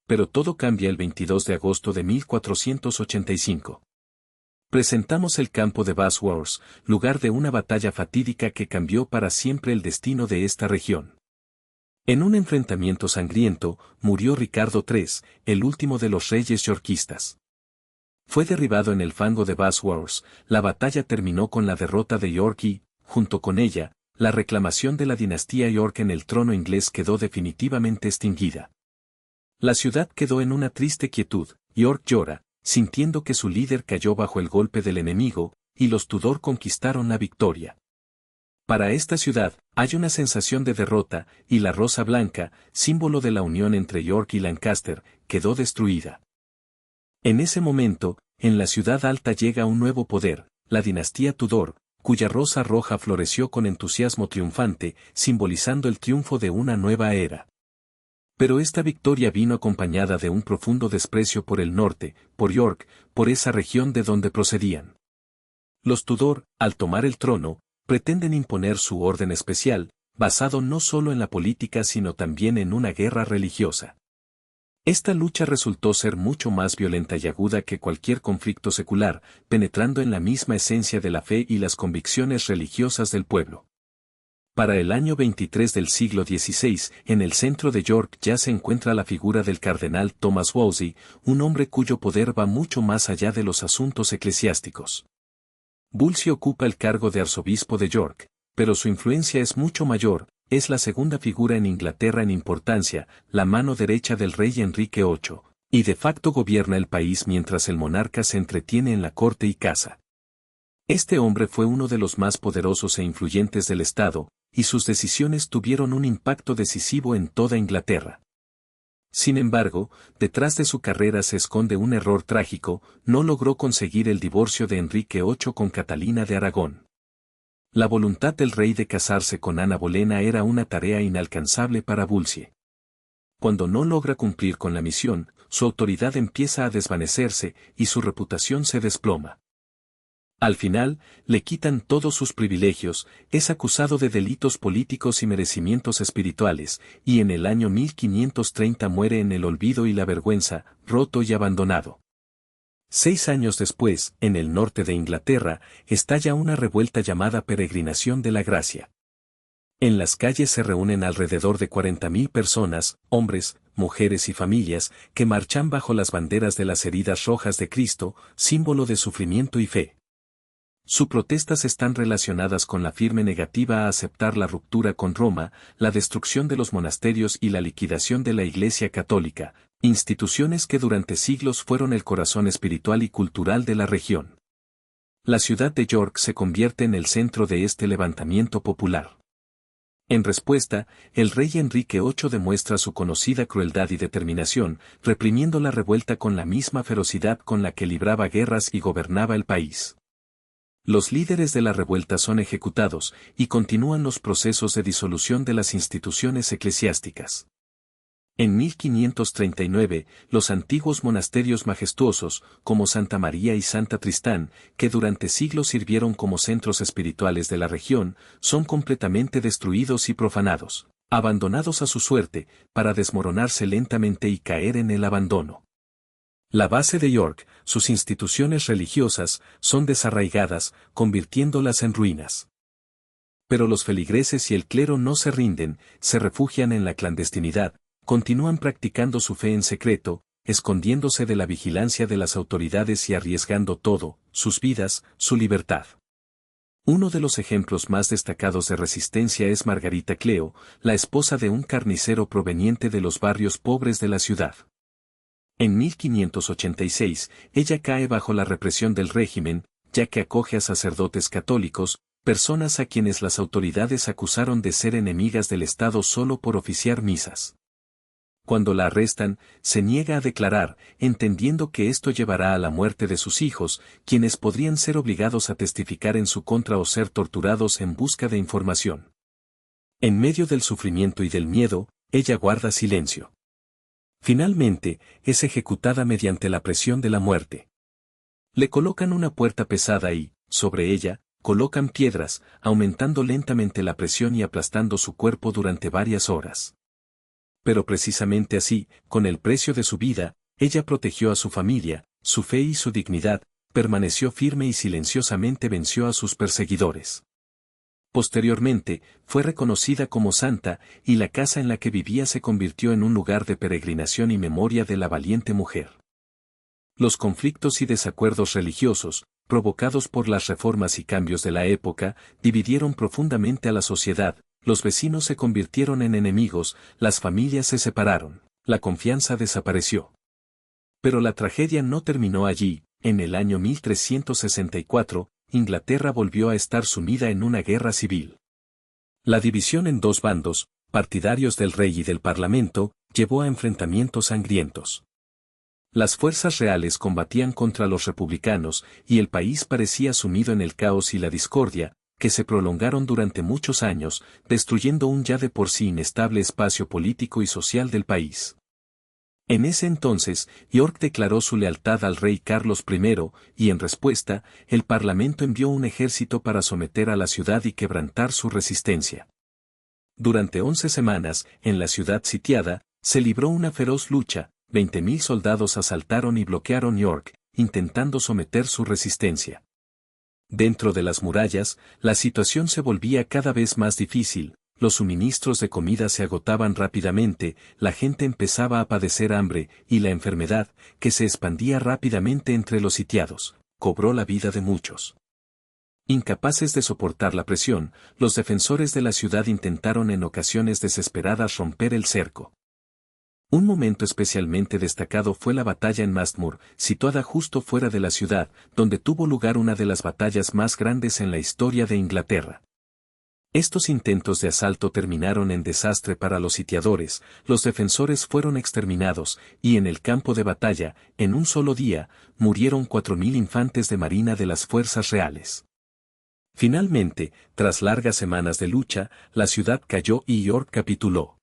[SPEAKER 1] Pero todo cambia el 22 de agosto de 1485. Presentamos el campo de Bosworth, lugar de una batalla fatídica que cambió para siempre el destino de esta región. En un enfrentamiento sangriento, murió Ricardo III, el último de los reyes yorkistas. Fue derribado en el fango de Bosworth, la batalla terminó con la derrota de York y, junto con ella, la reclamación de la dinastía York en el trono inglés quedó definitivamente extinguida. La ciudad quedó en una triste quietud, York llora, sintiendo que su líder cayó bajo el golpe del enemigo, y los Tudor conquistaron la victoria. Para esta ciudad, hay una sensación de derrota, y la rosa blanca, símbolo de la unión entre York y Lancaster, quedó destruida. En ese momento, en la ciudad alta llega un nuevo poder, la dinastía Tudor, cuya rosa roja floreció con entusiasmo triunfante, simbolizando el triunfo de una nueva era. Pero esta victoria vino acompañada de un profundo desprecio por el norte, por York, por esa región de donde procedían. Los Tudor, al tomar el trono, pretenden imponer su orden especial, basado no solo en la política sino también en una guerra religiosa. Esta lucha resultó ser mucho más violenta y aguda que cualquier conflicto secular, penetrando en la misma esencia de la fe y las convicciones religiosas del pueblo. Para el año 23 del siglo XVI, en el centro de York ya se encuentra la figura del cardenal Thomas Wolsey, un hombre cuyo poder va mucho más allá de los asuntos eclesiásticos. Wolsey ocupa el cargo de arzobispo de York, pero su influencia es mucho mayor, es la segunda figura en Inglaterra en importancia, la mano derecha del rey Enrique VIII, y de facto gobierna el país mientras el monarca se entretiene en la corte y caza. Este hombre fue uno de los más poderosos e influyentes del Estado, y sus decisiones tuvieron un impacto decisivo en toda Inglaterra. Sin embargo, detrás de su carrera se esconde un error trágico, no logró conseguir el divorcio de Enrique VIII con Catalina de Aragón. La voluntad del rey de casarse con Ana Bolena era una tarea inalcanzable para Wolsey. Cuando no logra cumplir con la misión, su autoridad empieza a desvanecerse y su reputación se desploma. Al final, le quitan todos sus privilegios, es acusado de delitos políticos y merecimientos espirituales, y en el año 1530 muere en el olvido y la vergüenza, roto y abandonado. 6 años después, en el norte de Inglaterra, estalla una revuelta llamada Peregrinación de la Gracia. En las calles se reúnen alrededor de 40.000 personas, hombres, mujeres y familias, que marchan bajo las banderas de las heridas rojas de Cristo, símbolo de sufrimiento y fe. Sus protestas están relacionadas con la firme negativa a aceptar la ruptura con Roma, la destrucción de los monasterios y la liquidación de la Iglesia Católica, instituciones que durante siglos fueron el corazón espiritual y cultural de la región. La ciudad de York se convierte en el centro de este levantamiento popular. En respuesta, el rey Enrique VIII demuestra su conocida crueldad y determinación, reprimiendo la revuelta con la misma ferocidad con la que libraba guerras y gobernaba el país. Los líderes de la revuelta son ejecutados, y continúan los procesos de disolución de las instituciones eclesiásticas. En 1539, los antiguos monasterios majestuosos, como Santa María y Santa Tristán, que durante siglos sirvieron como centros espirituales de la región, son completamente destruidos y profanados, abandonados a su suerte, para desmoronarse lentamente y caer en el abandono. La base de York, sus instituciones religiosas, son desarraigadas, convirtiéndolas en ruinas. Pero los feligreses y el clero no se rinden, se refugian en la clandestinidad, continúan practicando su fe en secreto, escondiéndose de la vigilancia de las autoridades y arriesgando todo, sus vidas, su libertad. Uno de los ejemplos más destacados de resistencia es Margarita Cleo, la esposa de un carnicero proveniente de los barrios pobres de la ciudad. En 1586, ella cae bajo la represión del régimen, ya que acoge a sacerdotes católicos, personas a quienes las autoridades acusaron de ser enemigas del Estado solo por oficiar misas. Cuando la arrestan, se niega a declarar, entendiendo que esto llevará a la muerte de sus hijos, quienes podrían ser obligados a testificar en su contra o ser torturados en busca de información. En medio del sufrimiento y del miedo, ella guarda silencio. Finalmente, es ejecutada mediante la presión de la muerte. Le colocan una puerta pesada y, sobre ella, colocan piedras, aumentando lentamente la presión y aplastando su cuerpo durante varias horas. Pero precisamente así, con el precio de su vida, ella protegió a su familia, su fe y su dignidad, permaneció firme y silenciosamente venció a sus perseguidores. Posteriormente, fue reconocida como santa, y la casa en la que vivía se convirtió en un lugar de peregrinación y memoria de la valiente mujer. Los conflictos y desacuerdos religiosos, provocados por las reformas y cambios de la época, dividieron profundamente a la sociedad, los vecinos se convirtieron en enemigos, las familias se separaron, la confianza desapareció. Pero la tragedia no terminó allí. En el año 1364, Inglaterra volvió a estar sumida en una guerra civil. La división en dos bandos, partidarios del rey y del parlamento, llevó a enfrentamientos sangrientos. Las fuerzas reales combatían contra los republicanos, y el país parecía sumido en el caos y la discordia, que se prolongaron durante muchos años, destruyendo un ya de por sí inestable espacio político y social del país. En ese entonces, York declaró su lealtad al rey Carlos I, y en respuesta, el Parlamento envió un ejército para someter a la ciudad y quebrantar su resistencia. Durante 11 semanas, en la ciudad sitiada, se libró una feroz lucha, 20.000 soldados asaltaron y bloquearon York, intentando someter su resistencia. Dentro de las murallas, la situación se volvía cada vez más difícil. Los suministros de comida se agotaban rápidamente, la gente empezaba a padecer hambre, y la enfermedad, que se expandía rápidamente entre los sitiados, cobró la vida de muchos. Incapaces de soportar la presión, los defensores de la ciudad intentaron en ocasiones desesperadas romper el cerco. Un momento especialmente destacado fue la batalla en Mastmoor, situada justo fuera de la ciudad, donde tuvo lugar una de las batallas más grandes en la historia de Inglaterra. Estos intentos de asalto terminaron en desastre para los sitiadores, los defensores fueron exterminados, y en el campo de batalla, en un solo día, murieron 4.000 infantes de marina de las fuerzas reales. Finalmente, tras largas semanas de lucha, la ciudad cayó y York capituló.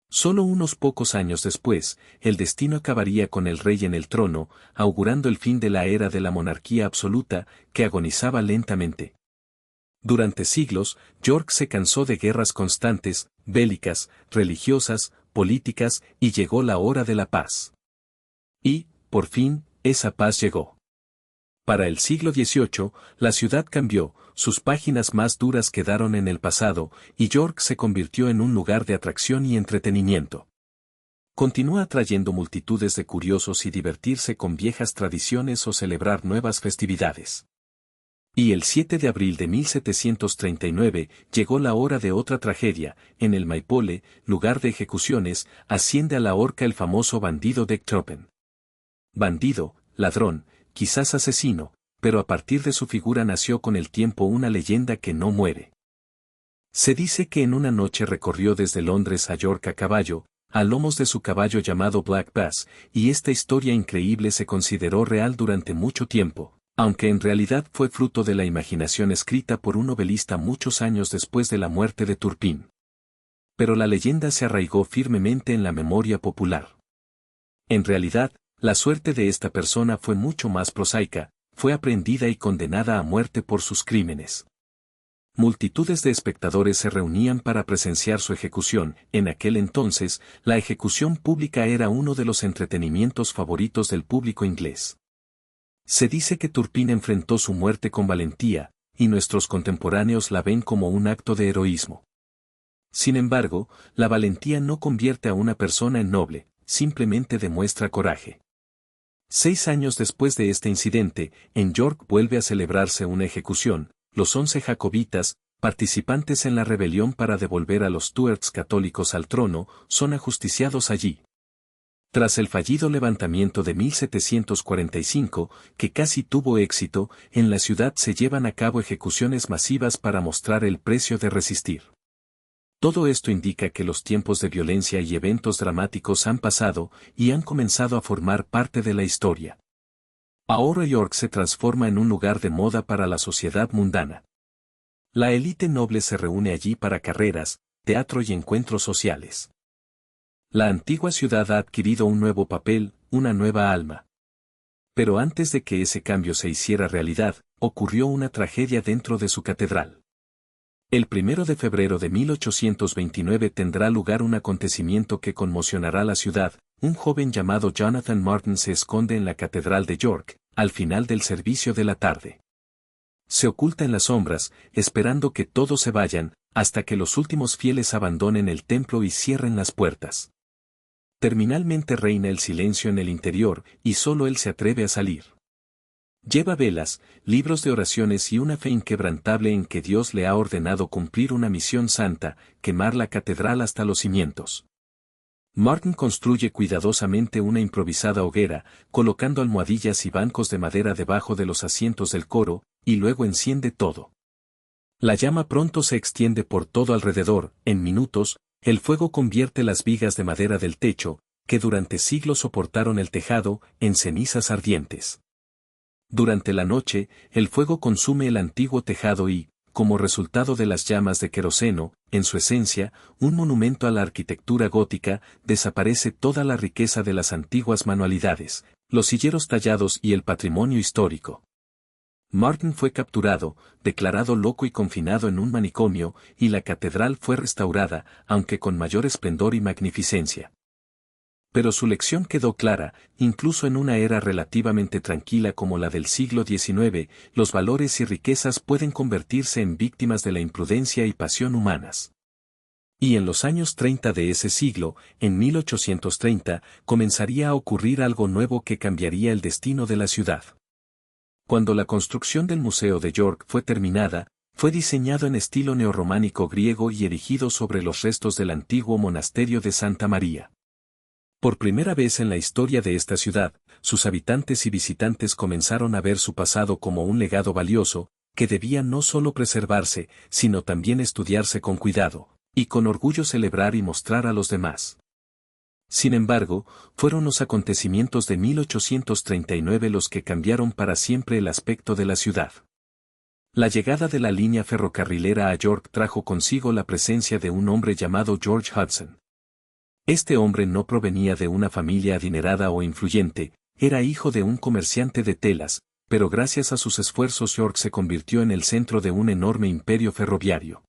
[SPEAKER 1] Solo unos pocos años después, el destino acabaría con el rey en el trono, augurando el fin de la era de la monarquía absoluta, que agonizaba lentamente. Durante siglos, York se cansó de guerras constantes, bélicas, religiosas, políticas, y llegó la hora de la paz. Y, por fin, esa paz llegó. Para el siglo XVIII, la ciudad cambió, sus páginas más duras quedaron en el pasado, y York se convirtió en un lugar de atracción y entretenimiento. Continúa atrayendo multitudes de curiosos y divertirse con viejas tradiciones o celebrar nuevas festividades. Y el 7 de abril de 1739 llegó la hora de otra tragedia, en el Maypole, lugar de ejecuciones, asciende a la horca el famoso bandido Dick Turpin. Bandido, ladrón, quizás asesino, pero a partir de su figura nació con el tiempo una leyenda que no muere. Se dice que en una noche recorrió desde Londres a York a caballo, a lomos de su caballo llamado Black Bass, y esta historia increíble se consideró real durante mucho tiempo, aunque en realidad fue fruto de la imaginación escrita por un novelista muchos años después de la muerte de Turpin. Pero la leyenda se arraigó firmemente en la memoria popular. En realidad, la suerte de esta persona fue mucho más prosaica, fue aprehendida y condenada a muerte por sus crímenes. Multitudes de espectadores se reunían para presenciar su ejecución. En aquel entonces, la ejecución pública era uno de los entretenimientos favoritos del público inglés. Se dice que Turpin enfrentó su muerte con valentía, y nuestros contemporáneos la ven como un acto de heroísmo. Sin embargo, la valentía no convierte a una persona en noble, simplemente demuestra coraje. 6 años después de este incidente, en York vuelve a celebrarse una ejecución. Los 11 jacobitas, participantes en la rebelión para devolver a los Stuarts católicos al trono, son ajusticiados allí. Tras el fallido levantamiento de 1745, que casi tuvo éxito, en la ciudad se llevan a cabo ejecuciones masivas para mostrar el precio de resistir. Todo esto indica que los tiempos de violencia y eventos dramáticos han pasado y han comenzado a formar parte de la historia. Ahora York se transforma en un lugar de moda para la sociedad mundana. La élite noble se reúne allí para carreras, teatro y encuentros sociales. La antigua ciudad ha adquirido un nuevo papel, una nueva alma. Pero antes de que ese cambio se hiciera realidad, ocurrió una tragedia dentro de su catedral. El 1 de febrero de 1829 tendrá lugar un acontecimiento que conmocionará la ciudad. Un joven llamado Jonathan Martin se esconde en la catedral de York, al final del servicio de la tarde. Se oculta en las sombras, esperando que todos se vayan, hasta que los últimos fieles abandonen el templo y cierren las puertas. Terminalmente reina el silencio en el interior, y solo él se atreve a salir. Lleva velas, libros de oraciones y una fe inquebrantable en que Dios le ha ordenado cumplir una misión santa, quemar la catedral hasta los cimientos. Martin construye cuidadosamente una improvisada hoguera, colocando almohadillas y bancos de madera debajo de los asientos del coro, y luego enciende todo. La llama pronto se extiende por todo alrededor. En minutos, el fuego convierte las vigas de madera del techo, que durante siglos soportaron el tejado, en cenizas ardientes. Durante la noche, el fuego consume el antiguo tejado y, como resultado de las llamas de queroseno, en su esencia, un monumento a la arquitectura gótica, desaparece toda la riqueza de las antiguas manualidades, los silleros tallados y el patrimonio histórico. Martin fue capturado, declarado loco y confinado en un manicomio, y la catedral fue restaurada, aunque con mayor esplendor y magnificencia. Pero su lección quedó clara, incluso en una era relativamente tranquila como la del siglo XIX, los valores y riquezas pueden convertirse en víctimas de la imprudencia y pasión humanas. Y en los años 30 de ese siglo, en 1830, comenzaría a ocurrir algo nuevo que cambiaría el destino de la ciudad. Cuando la construcción del Museo de York fue terminada, fue diseñado en estilo neorrománico griego y erigido sobre los restos del antiguo monasterio de Santa María. Por primera vez en la historia de esta ciudad, sus habitantes y visitantes comenzaron a ver su pasado como un legado valioso, que debía no solo preservarse, sino también estudiarse con cuidado, y con orgullo celebrar y mostrar a los demás. Sin embargo, fueron los acontecimientos de 1839 los que cambiaron para siempre el aspecto de la ciudad. La llegada de la línea ferrocarrilera a York trajo consigo la presencia de un hombre llamado George Hudson. Este hombre no provenía de una familia adinerada o influyente, era hijo de un comerciante de telas, pero gracias a sus esfuerzos York se convirtió en el centro de un enorme imperio ferroviario.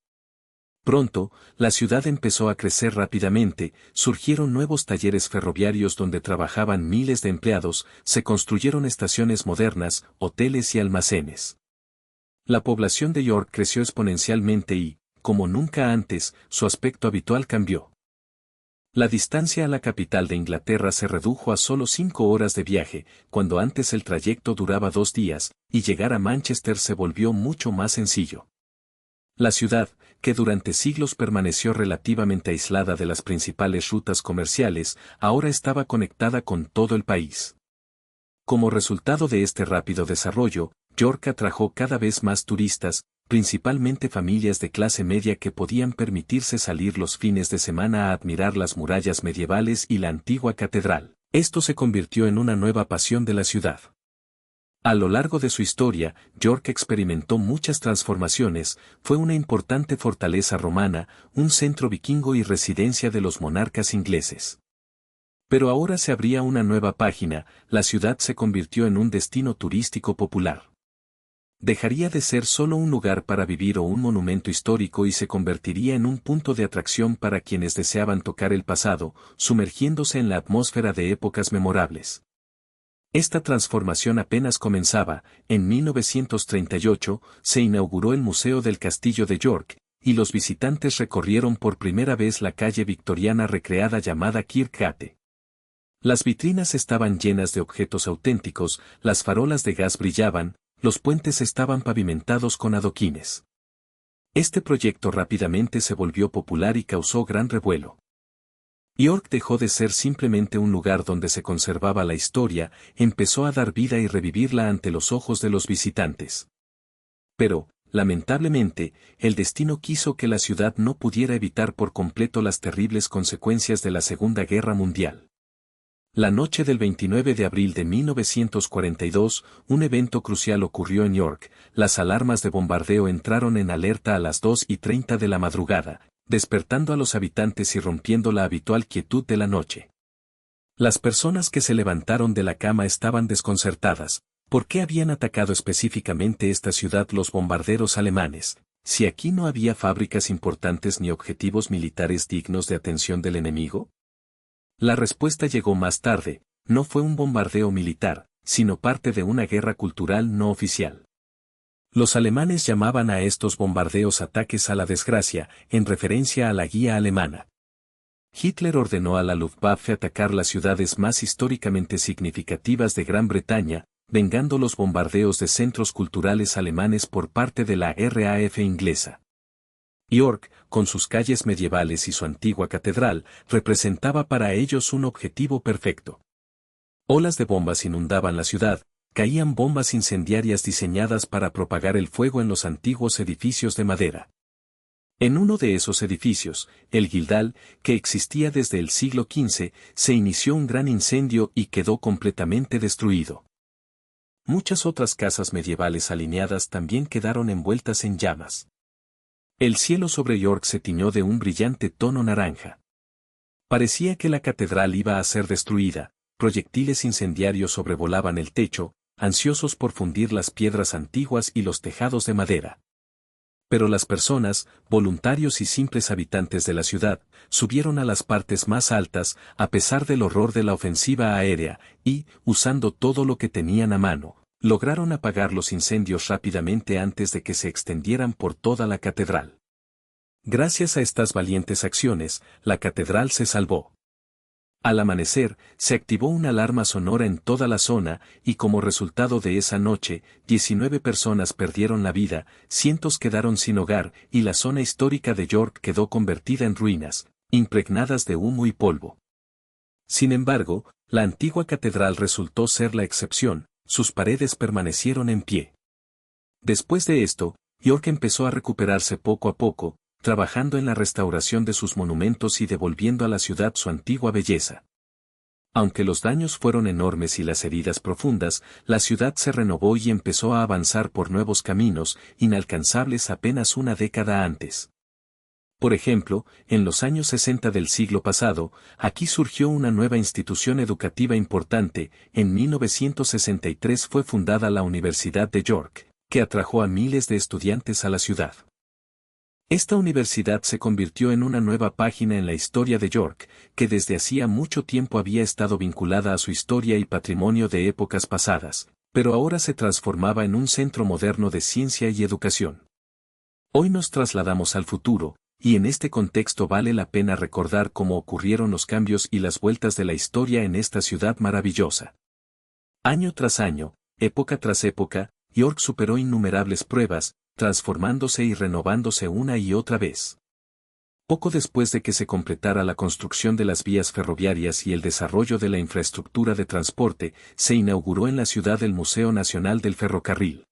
[SPEAKER 1] Pronto, la ciudad empezó a crecer rápidamente, surgieron nuevos talleres ferroviarios donde trabajaban miles de empleados, se construyeron estaciones modernas, hoteles y almacenes. La población de York creció exponencialmente y, como nunca antes, su aspecto habitual cambió. La distancia a la capital de Inglaterra se redujo a solo 5 horas de viaje, cuando antes el trayecto duraba 2 días, y llegar a Manchester se volvió mucho más sencillo. La ciudad, que durante siglos permaneció relativamente aislada de las principales rutas comerciales, ahora estaba conectada con todo el país. Como resultado de este rápido desarrollo, York atrajo cada vez más turistas, principalmente familias de clase media que podían permitirse salir los fines de semana a admirar las murallas medievales y la antigua catedral. Esto se convirtió en una nueva pasión de la ciudad. A lo largo de su historia, York experimentó muchas transformaciones, fue una importante fortaleza romana, un centro vikingo y residencia de los monarcas ingleses. Pero ahora se abría una nueva página, la ciudad se convirtió en un destino turístico popular. Dejaría de ser solo un lugar para vivir o un monumento histórico y se convertiría en un punto de atracción para quienes deseaban tocar el pasado, sumergiéndose en la atmósfera de épocas memorables. Esta transformación apenas comenzaba, en 1938, se inauguró el Museo del Castillo de York, y los visitantes recorrieron por primera vez la calle victoriana recreada llamada Kirkgate. Las vitrinas estaban llenas de objetos auténticos, las farolas de gas brillaban, los puentes estaban pavimentados con adoquines. Este proyecto rápidamente se volvió popular y causó gran revuelo. York dejó de ser simplemente un lugar donde se conservaba la historia, empezó a dar vida y revivirla ante los ojos de los visitantes. Pero, lamentablemente, el destino quiso que la ciudad no pudiera evitar por completo las terribles consecuencias de la Segunda Guerra Mundial. La noche del 29 de abril de 1942, un evento crucial ocurrió en York, las alarmas de bombardeo entraron en alerta a las 2:30 de la madrugada, despertando a los habitantes y rompiendo la habitual quietud de la noche. Las personas que se levantaron de la cama estaban desconcertadas. ¿Por qué habían atacado específicamente esta ciudad los bombarderos alemanes, si aquí no había fábricas importantes ni objetivos militares dignos de atención del enemigo? La respuesta llegó más tarde, no fue un bombardeo militar, sino parte de una guerra cultural no oficial. Los alemanes llamaban a estos bombardeos ataques a la desgracia, en referencia a la guía alemana. Hitler ordenó a la Luftwaffe atacar las ciudades más históricamente significativas de Gran Bretaña, vengando los bombardeos de centros culturales alemanes por parte de la RAF inglesa. York, con sus calles medievales y su antigua catedral, representaba para ellos un objetivo perfecto. Olas de bombas inundaban la ciudad, caían bombas incendiarias diseñadas para propagar el fuego en los antiguos edificios de madera. En uno de esos edificios, el Guildhall, que existía desde el siglo XV, se inició un gran incendio y quedó completamente destruido. Muchas otras casas medievales alineadas también quedaron envueltas en llamas. El cielo sobre York se tiñó de un brillante tono naranja. Parecía que la catedral iba a ser destruida, proyectiles incendiarios sobrevolaban el techo, ansiosos por fundir las piedras antiguas y los tejados de madera. Pero las personas, voluntarios y simples habitantes de la ciudad, subieron a las partes más altas, a pesar del horror de la ofensiva aérea, y, usando todo lo que tenían a mano, lograron apagar los incendios rápidamente antes de que se extendieran por toda la catedral. Gracias a estas valientes acciones, la catedral se salvó. Al amanecer, se activó una alarma sonora en toda la zona, y como resultado de esa noche, 19 personas perdieron la vida, cientos quedaron sin hogar, y la zona histórica de York quedó convertida en ruinas, impregnadas de humo y polvo. Sin embargo, la antigua catedral resultó ser la excepción, sus paredes permanecieron en pie. Después de esto, York empezó a recuperarse poco a poco, trabajando en la restauración de sus monumentos y devolviendo a la ciudad su antigua belleza. Aunque los daños fueron enormes y las heridas profundas, la ciudad se renovó y empezó a avanzar por nuevos caminos, inalcanzables apenas una década antes. Por ejemplo, en los años 60 del siglo pasado, aquí surgió una nueva institución educativa importante. En 1963 fue fundada la Universidad de York, que atrajo a miles de estudiantes a la ciudad. Esta universidad se convirtió en una nueva página en la historia de York, que desde hacía mucho tiempo había estado vinculada a su historia y patrimonio de épocas pasadas, pero ahora se transformaba en un centro moderno de ciencia y educación. Hoy nos trasladamos al futuro, y en este contexto vale la pena recordar cómo ocurrieron los cambios y las vueltas de la historia en esta ciudad maravillosa. Año tras año, época tras época, York superó innumerables pruebas, transformándose y renovándose una y otra vez. Poco después de que se completara la construcción de las vías ferroviarias y el desarrollo de la infraestructura de transporte, se inauguró en la ciudad el Museo Nacional del Ferrocarril.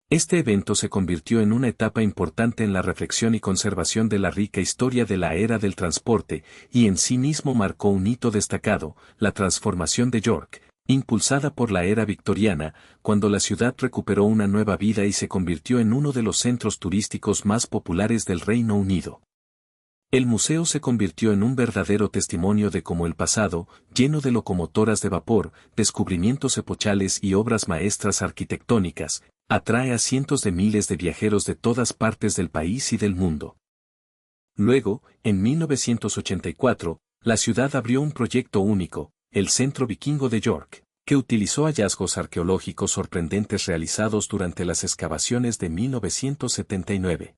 [SPEAKER 1] Este evento se convirtió en una etapa importante en la reflexión y conservación de la rica historia de la era del transporte, y en sí mismo marcó un hito destacado, la transformación de York, impulsada por la era victoriana, cuando la ciudad recuperó una nueva vida y se convirtió en uno de los centros turísticos más populares del Reino Unido. El museo se convirtió en un verdadero testimonio de cómo el pasado, lleno de locomotoras de vapor, descubrimientos epochales y obras maestras arquitectónicas, atrae a cientos de miles de viajeros de todas partes del país y del mundo. Luego, en 1984, la ciudad abrió un proyecto único, el Centro Vikingo de York, que utilizó hallazgos arqueológicos sorprendentes realizados durante las excavaciones de 1979.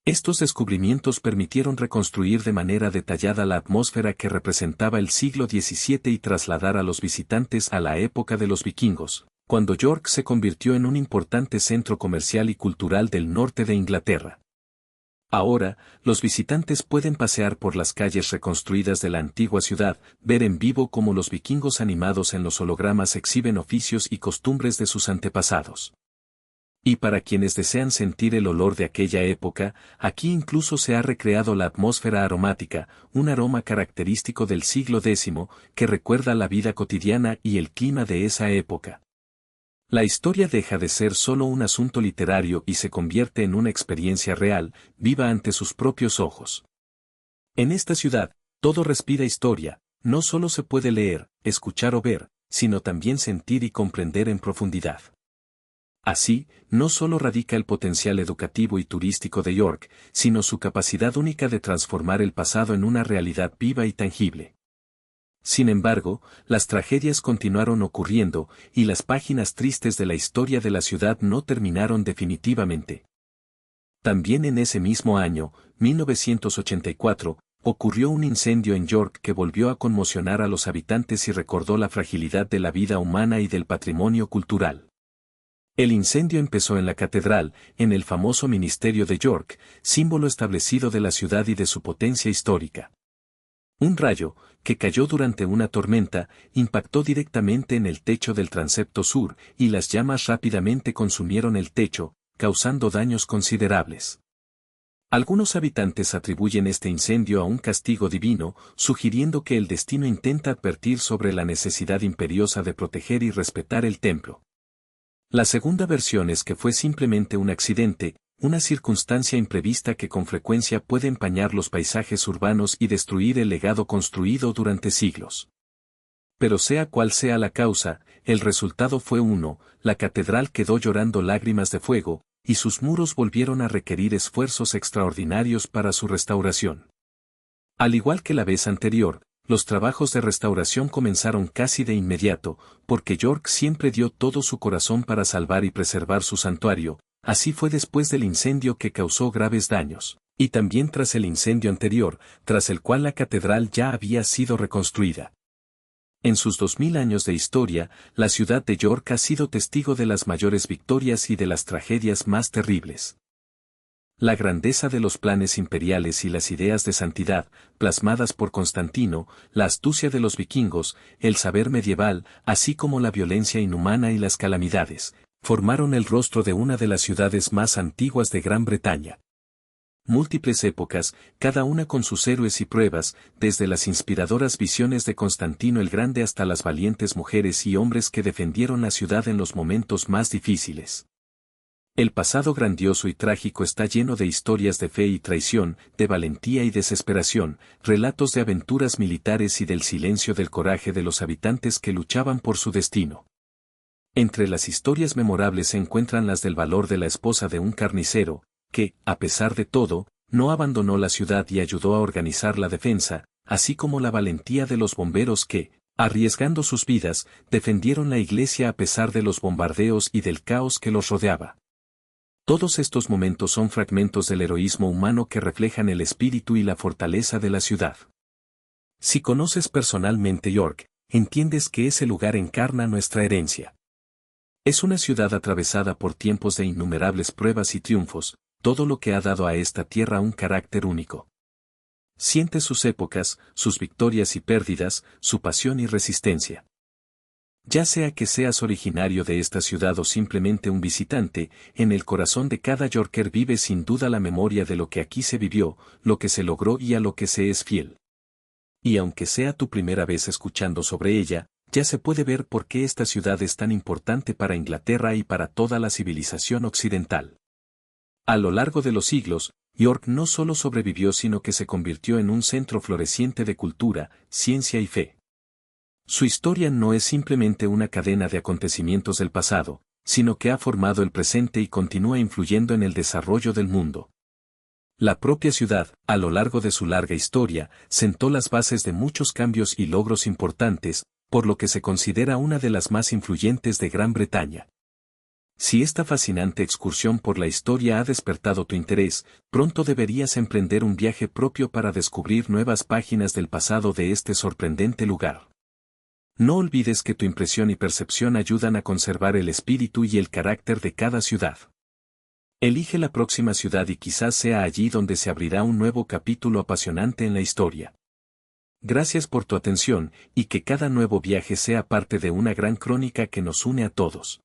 [SPEAKER 1] Estos descubrimientos permitieron reconstruir de manera detallada la atmósfera que representaba el siglo XVII y trasladar a los visitantes a la época de los vikingos, cuando York se convirtió en un importante centro comercial y cultural del norte de Inglaterra. Ahora, los visitantes pueden pasear por las calles reconstruidas de la antigua ciudad, ver en vivo cómo los vikingos animados en los hologramas exhiben oficios y costumbres de sus antepasados. Y para quienes desean sentir el olor de aquella época, aquí incluso se ha recreado la atmósfera aromática, un aroma característico del siglo X, que recuerda la vida cotidiana y el clima de esa época. La historia deja de ser solo un asunto literario y se convierte en una experiencia real, viva ante sus propios ojos. En esta ciudad, todo respira historia, no solo se puede leer, escuchar o ver, sino también sentir y comprender en profundidad. Así, no solo radica el potencial educativo y turístico de York, sino su capacidad única de transformar el pasado en una realidad viva y tangible. Sin embargo, las tragedias continuaron ocurriendo, y las páginas tristes de la historia de la ciudad no terminaron definitivamente. También en ese mismo año, 1984, ocurrió un incendio en York que volvió a conmocionar a los habitantes y recordó la fragilidad de la vida humana y del patrimonio cultural. El incendio empezó en la catedral, en el famoso Ministerio de York, símbolo establecido de la ciudad y de su potencia histórica. Un rayo, que cayó durante una tormenta, impactó directamente en el techo del transepto sur, y las llamas rápidamente consumieron el techo, causando daños considerables. Algunos habitantes atribuyen este incendio a un castigo divino, sugiriendo que el destino intenta advertir sobre la necesidad imperiosa de proteger y respetar el templo. La segunda versión es que fue simplemente un accidente, una circunstancia imprevista que con frecuencia puede empañar los paisajes urbanos y destruir el legado construido durante siglos. Pero sea cual sea la causa, el resultado fue uno, la catedral quedó llorando lágrimas de fuego, y sus muros volvieron a requerir esfuerzos extraordinarios para su restauración. Al igual que la vez anterior, los trabajos de restauración comenzaron casi de inmediato, porque York siempre dio todo su corazón para salvar y preservar su santuario. Así fue después del incendio que causó graves daños, y también tras el incendio anterior, tras el cual la catedral ya había sido reconstruida. En sus 2000 años de historia, la ciudad de York ha sido testigo de las mayores victorias y de las tragedias más terribles. La grandeza de los planes imperiales y las ideas de santidad, plasmadas por Constantino, la astucia de los vikingos, el saber medieval, así como la violencia inhumana y las calamidades, formaron el rostro de una de las ciudades más antiguas de Gran Bretaña. Múltiples épocas, cada una con sus héroes y pruebas, desde las inspiradoras visiones de Constantino el Grande hasta las valientes mujeres y hombres que defendieron la ciudad en los momentos más difíciles. El pasado grandioso y trágico está lleno de historias de fe y traición, de valentía y desesperación, relatos de aventuras militares y del silencio del coraje de los habitantes que luchaban por su destino. Entre las historias memorables se encuentran las del valor de la esposa de un carnicero, que, a pesar de todo, no abandonó la ciudad y ayudó a organizar la defensa, así como la valentía de los bomberos que, arriesgando sus vidas, defendieron la iglesia a pesar de los bombardeos y del caos que los rodeaba. Todos estos momentos son fragmentos del heroísmo humano que reflejan el espíritu y la fortaleza de la ciudad. Si conoces personalmente York, entiendes que ese lugar encarna nuestra herencia. Es una ciudad atravesada por tiempos de innumerables pruebas y triunfos, todo lo que ha dado a esta tierra un carácter único. Siente sus épocas, sus victorias y pérdidas, su pasión y resistencia. Ya sea que seas originario de esta ciudad o simplemente un visitante, en el corazón de cada Yorker vive sin duda la memoria de lo que aquí se vivió, lo que se logró y a lo que se es fiel. Y aunque sea tu primera vez escuchando sobre ella, ya se puede ver por qué esta ciudad es tan importante para Inglaterra y para toda la civilización occidental. A lo largo de los siglos, York no solo sobrevivió sino que se convirtió en un centro floreciente de cultura, ciencia y fe. Su historia no es simplemente una cadena de acontecimientos del pasado, sino que ha formado el presente y continúa influyendo en el desarrollo del mundo. La propia ciudad, a lo largo de su larga historia, sentó las bases de muchos cambios y logros importantes, por lo que se considera una de las más influyentes de Gran Bretaña. Si esta fascinante excursión por la historia ha despertado tu interés, pronto deberías emprender un viaje propio para descubrir nuevas páginas del pasado de este sorprendente lugar. No olvides que tu impresión y percepción ayudan a conservar el espíritu y el carácter de cada ciudad. Elige la próxima ciudad y quizás sea allí donde se abrirá un nuevo capítulo apasionante en la historia. Gracias por tu atención y que cada nuevo viaje sea parte de una gran crónica que nos une a todos.